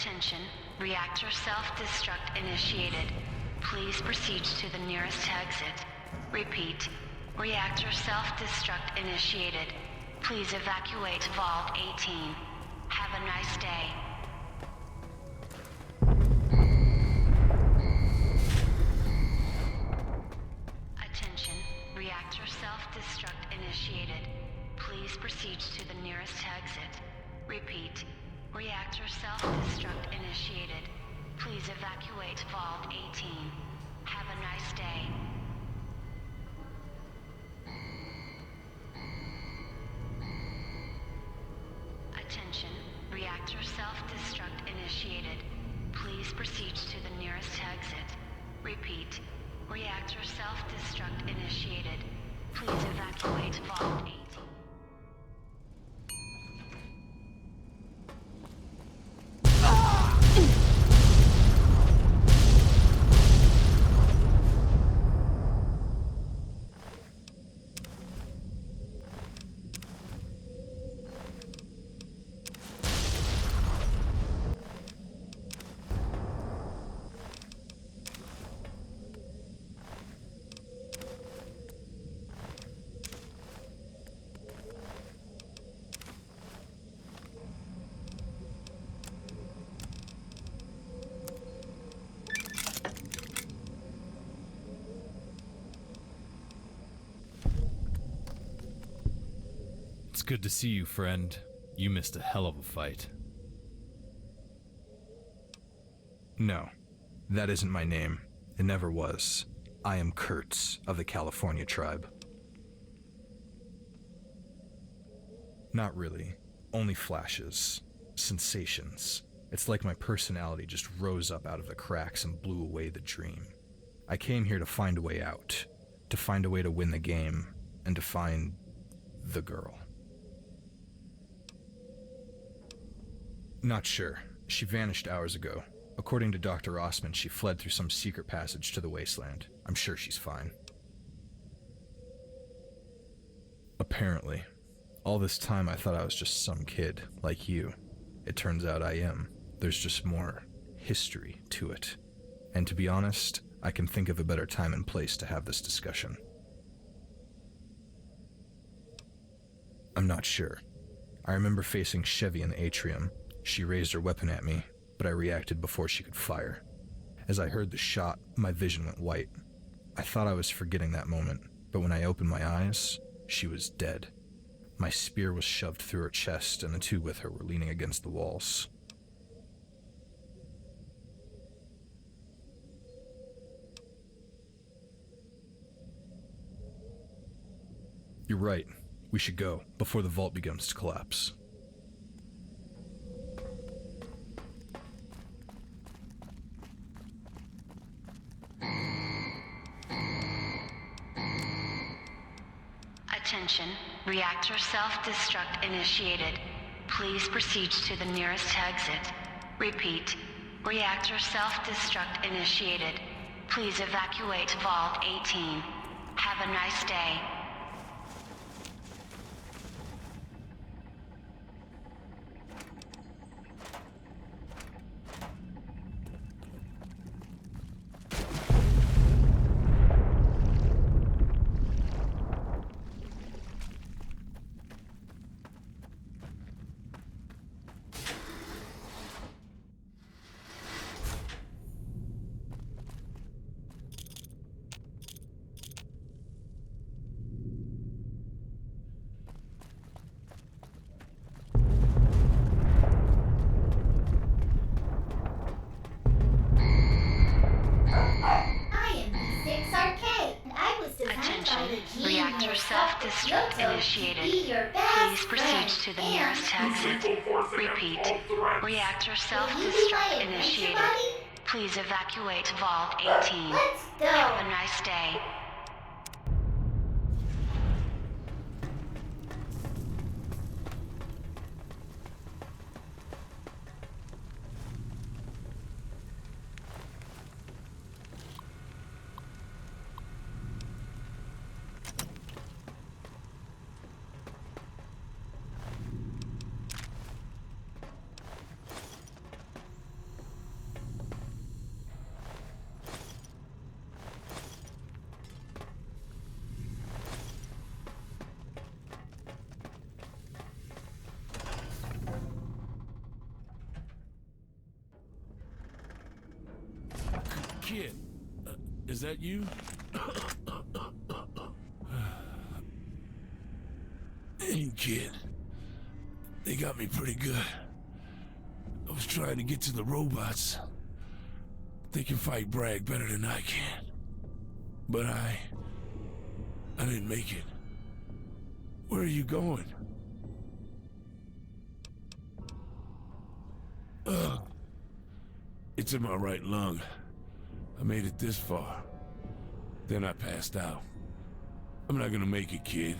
Attention, reactor self-destruct initiated. Please proceed to the nearest exit. Repeat, reactor self-destruct initiated. Please evacuate Vault 18. Have a nice day. Attention, reactor self-destruct initiated. Please proceed to the nearest exit. Repeat, reactor self-destruct initiated. Please evacuate Vault 18. Have a nice day. Attention, reactor self-destruct initiated. Please proceed to the nearest exit. Repeat, reactor self-destruct initiated. Please evacuate Vault 18. It's good to see you, friend. You missed a hell of a fight. No, that isn't my name. It never was. I am Kurtz of the California tribe. Not really. Only flashes. Sensations. It's like my personality just rose up out of the cracks and blew away the dream. I came here to find a way out. To find a way to win the game. And to find the girl. Not sure. She vanished hours ago. According to Dr. Rossman, she fled through some secret passage to the wasteland. I'm sure she's fine. Apparently. All this time I thought I was just some kid, like you. It turns out I am. There's just more history to it. And to be honest, I can think of a better time and place to have this discussion. I'm not sure. I remember facing Chevy in the atrium. She raised her weapon at me, but I reacted before she could fire. As I heard the shot, my vision went white. I thought I was forgetting that moment, but when I opened my eyes, she was dead. My spear was shoved through her chest, and the two with her were leaning against the walls. You're right. We should go, before the vault begins to collapse. Attention, reactor self-destruct initiated. Please proceed to the nearest exit. Repeat, reactor self-destruct initiated. Please evacuate Vault 18. Have a nice day. Reactor self-destruct initiated. Please proceed to the nearest exit. Repeat. Reactor self-destruct initiated. Please evacuate Vault 18. Have a nice day. Kid, is that you? Hey, kid. They got me pretty good. I was trying to get to the robots. They can fight Bragg better than I can. But I didn't make it. Where are you going? Ugh. It's in my right lung. I made it this far. Then I passed out. I'm not gonna make it, kid.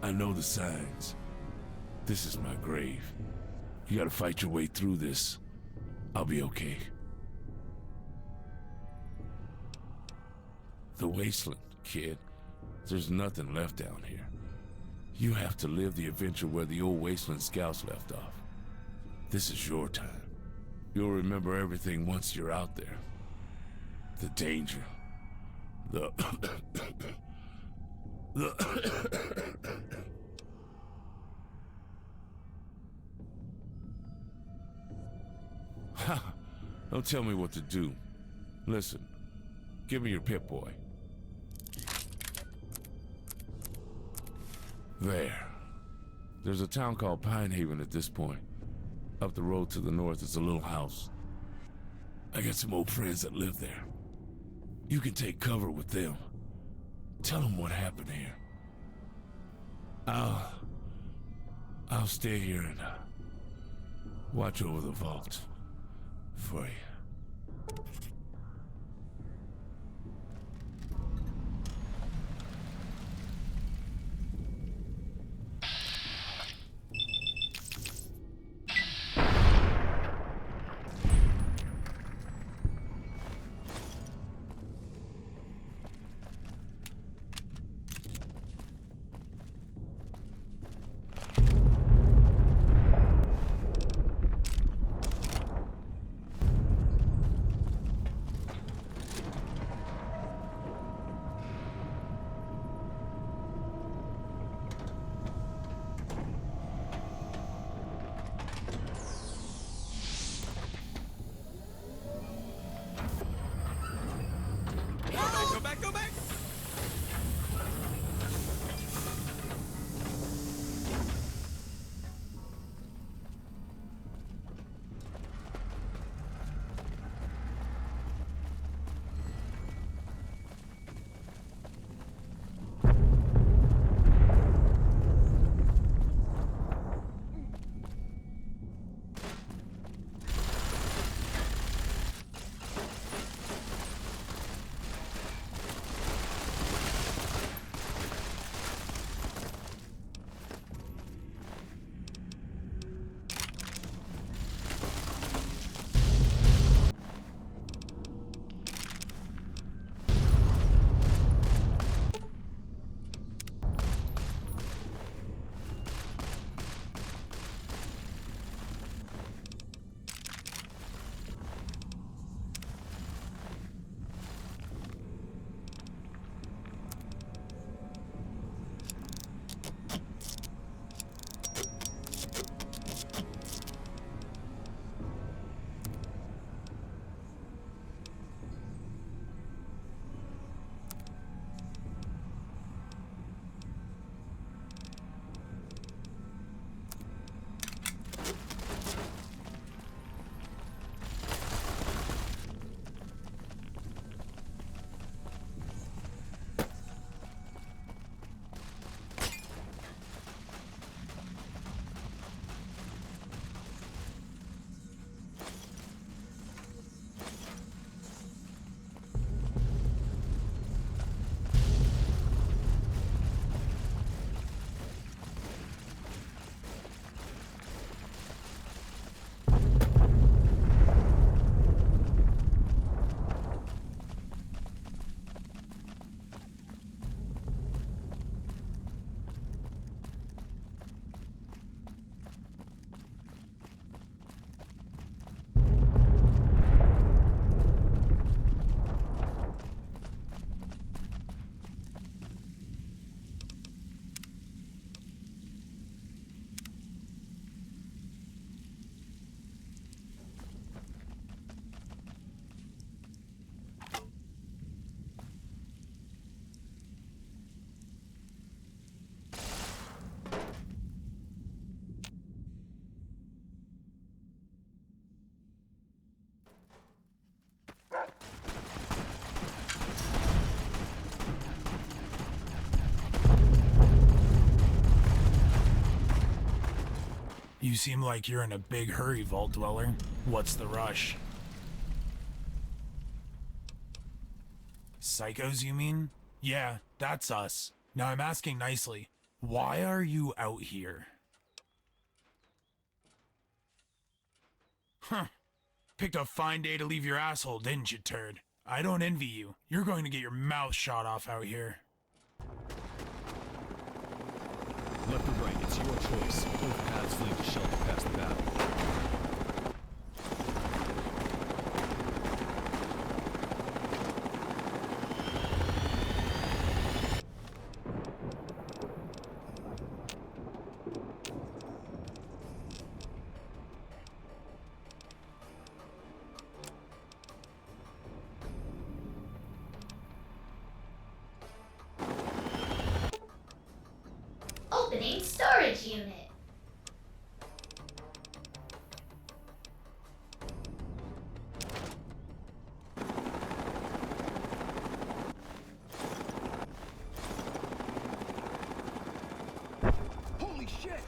I know the signs. This is my grave. You gotta fight your way through this. I'll be okay. The wasteland, kid. There's nothing left down here. You have to live the adventure where the old wasteland scouts left off. This is your time. You'll remember everything once you're out there. The danger. The Don't tell me what to do. Listen, give me your Pip-Boy. There. There's a town called Pine Haven at this point. Up the road to the north is a little house. I got some old friends that live there. You can take cover with them. Tell them what happened here. I'll stay here and watch over the vault for you. You seem like you're in a big hurry, Vault Dweller. What's the rush? Psychos, you mean? Yeah, that's us. Now I'm asking nicely, why are you out here? Huh. Picked a fine day to leave your asshole, didn't you, turd? I don't envy you. You're going to get your mouth shot off out here. Left or right, it's your choice. Both paths lead to shelter past the battle. Opening storage unit. Holy shit!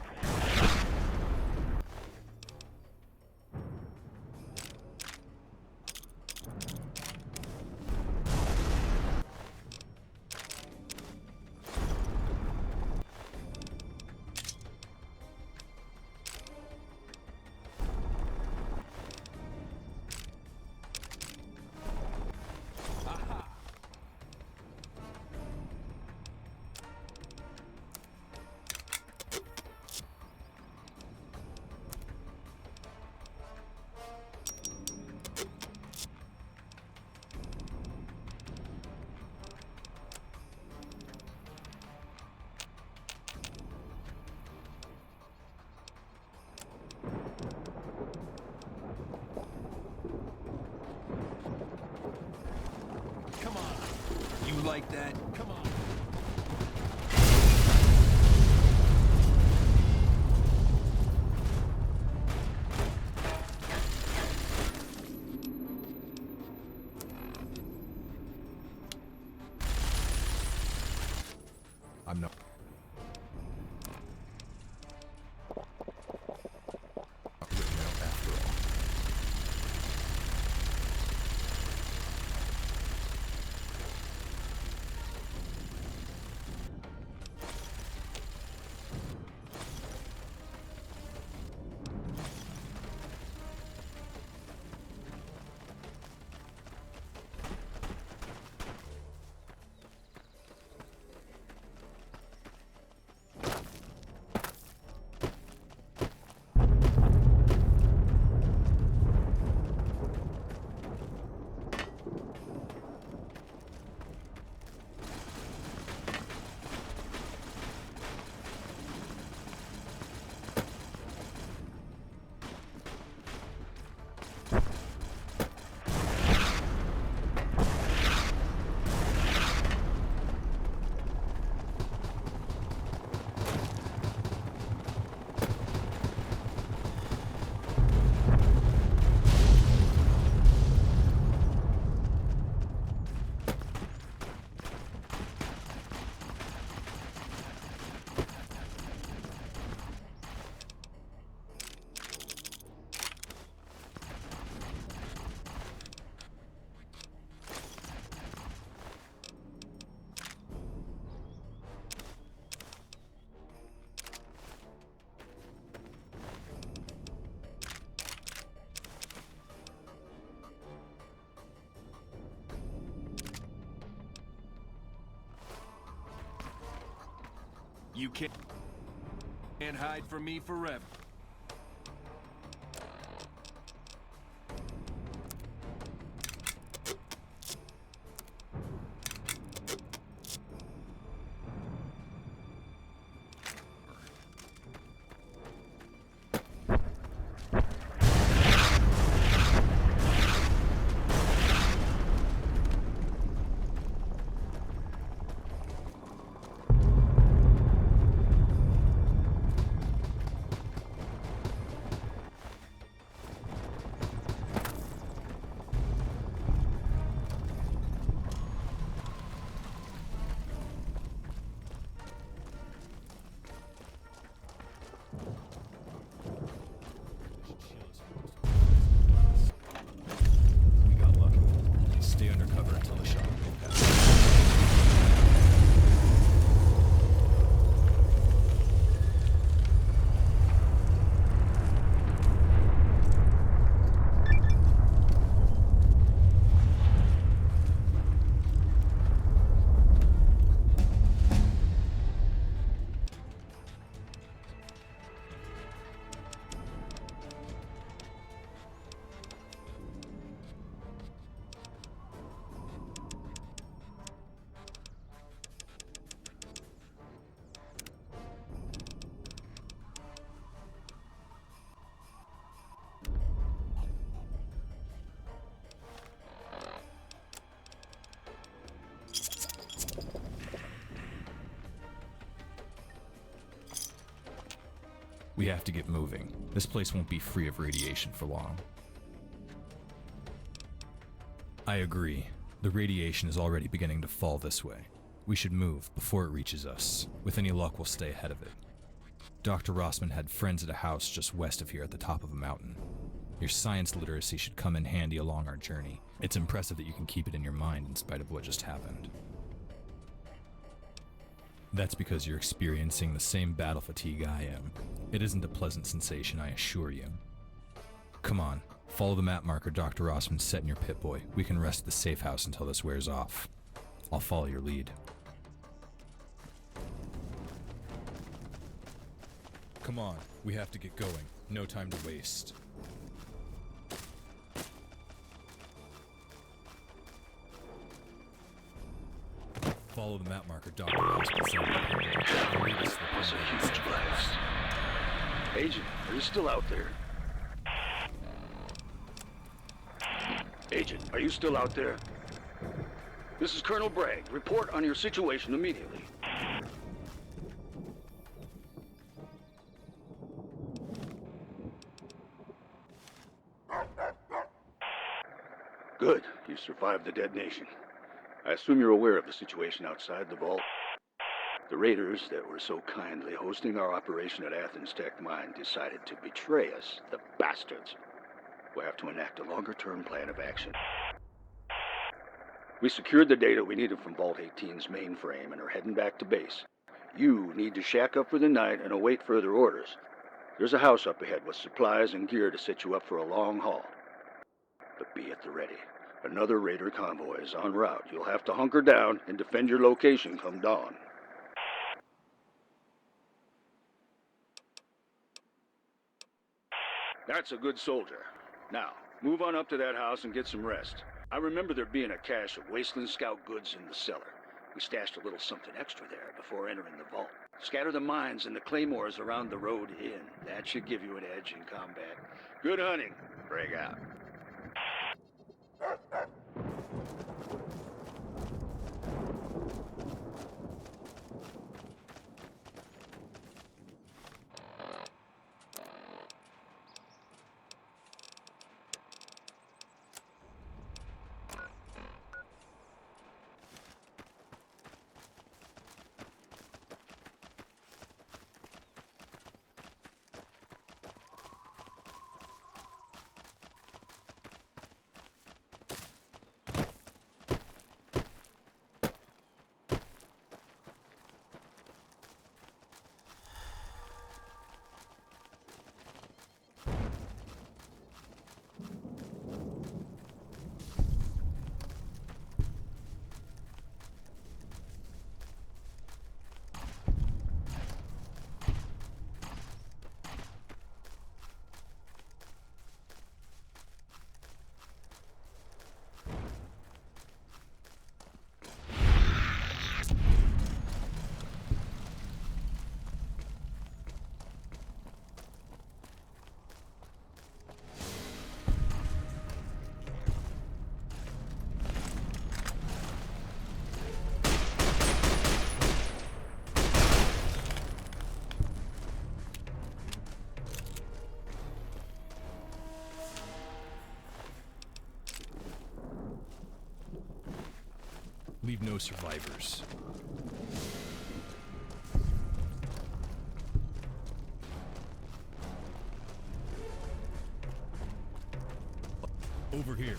Come on. You like that? Come on. I'm not written out after all. You can't hide from me forever. We have to get moving. This place won't be free of radiation for long. I agree. The radiation is already beginning to fall this way. We should move before it reaches us. With any luck, we'll stay ahead of it. Dr. Rossman had friends at a house just west of here at the top of a mountain. Your science literacy should come in handy along our journey. It's impressive that you can keep it in your mind in spite of what just happened. That's because you're experiencing the same battle fatigue I am. It isn't a pleasant sensation, I assure you. Come on, follow the map marker Dr. Rossman set in your Pip-Boy. We can rest at the safe house until this wears off. I'll follow your lead. Come on, we have to get going. No time to waste. Follow the map marker, Dr. Rossman. It's a huge blast. Agent, are you still out there? Agent, are you still out there? This is Colonel Bragg. Report on your situation immediately. Good. You survived the detonation. I assume you're aware of the situation outside the vault. The raiders that were so kindly hosting our operation at Athens Tech Mine decided to betray us, the bastards. We'll have to enact a longer-term plan of action. We secured the data we needed from Vault 18's mainframe and are heading back to base. You need to shack up for the night and await further orders. There's a house up ahead with supplies and gear to set you up for a long haul. But be at the ready. Another raider convoy is en route. You'll have to hunker down and defend your location come dawn. That's a good soldier. Now, move on up to that house and get some rest. I remember there being a cache of Wasteland Scout goods in the cellar. We stashed a little something extra there before entering the vault. Scatter the mines and the claymores around the road in. That should give you an edge in combat. Good hunting. Brag out. Leave no survivors. Over here.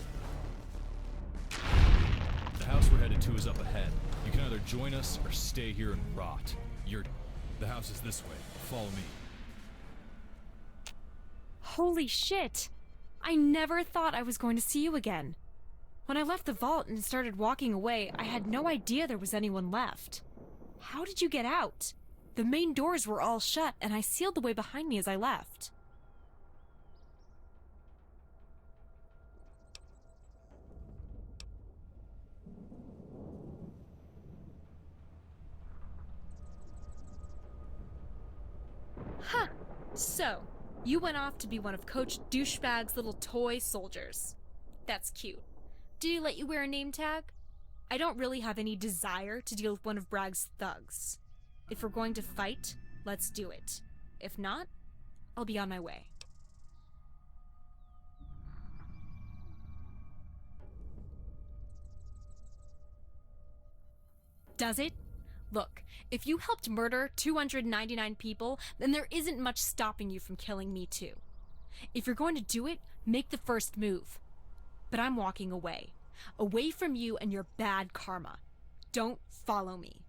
The house we're headed to is up ahead. You can either join us or stay here and rot. The house is this way. Follow me. Holy shit! I never thought I was going to see you again. When I left the vault and started walking away, I had no idea there was anyone left. How did you get out? The main doors were all shut, and I sealed the way behind me as I left. Huh! So, you went off to be one of Coach Douchebag's little toy soldiers. That's cute. Did he let you wear a name tag? I don't really have any desire to deal with one of Bragg's thugs. If we're going to fight, let's do it. If not, I'll be on my way. Does it? Look, if you helped murder 299 people, then there isn't much stopping you from killing me too. If you're going to do it, make the first move. But I'm walking away. Away from you and your bad karma. Don't follow me.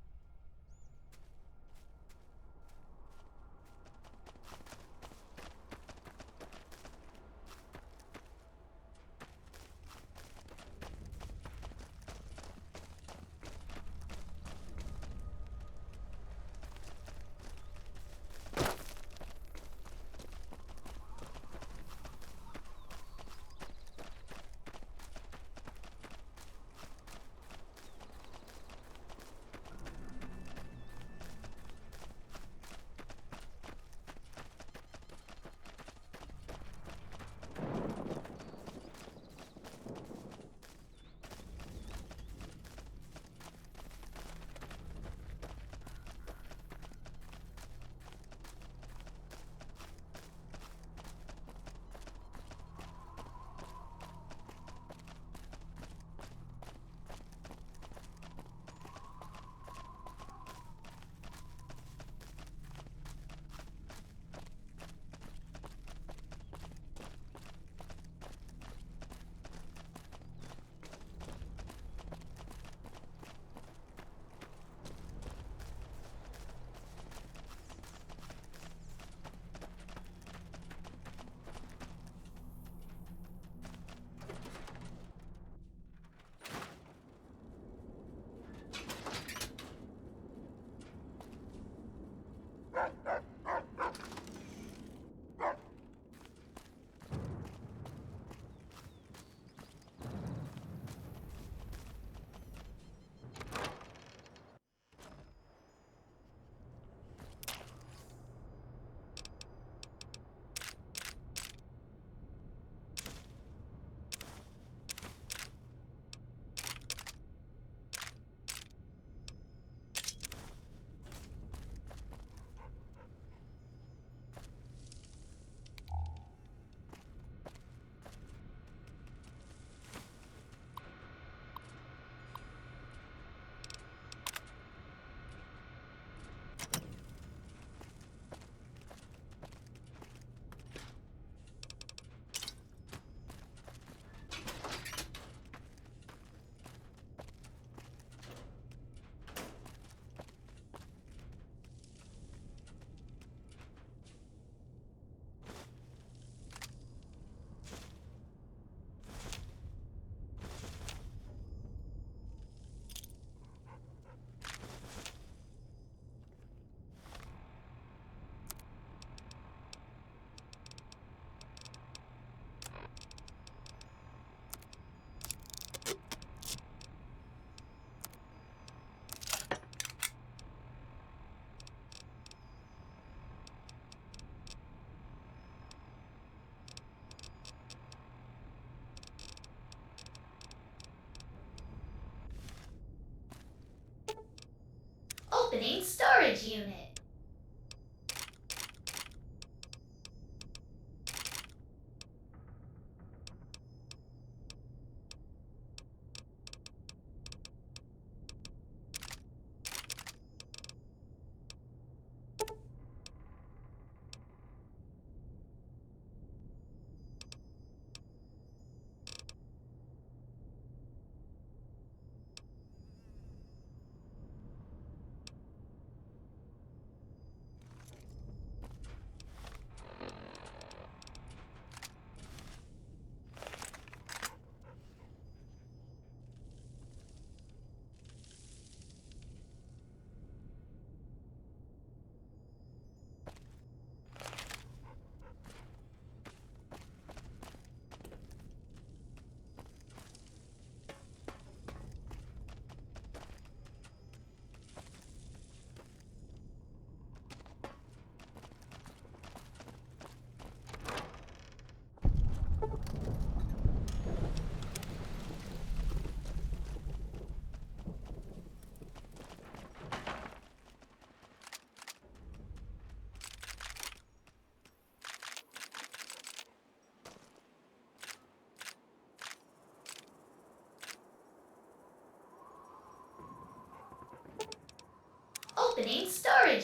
Opening storage unit.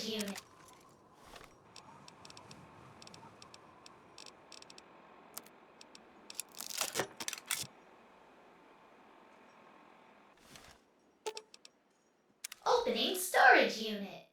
storage unit. Opening storage unit.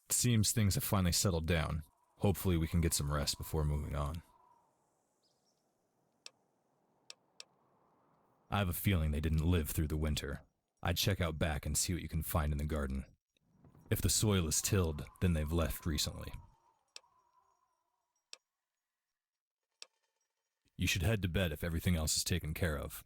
Seems things have finally settled down. Hopefully we can get some rest before moving on. I have a feeling they didn't live through the winter. I'd check out back and see what you can find in the garden. If the soil is tilled, then they've left recently. You should head to bed if everything else is taken care of.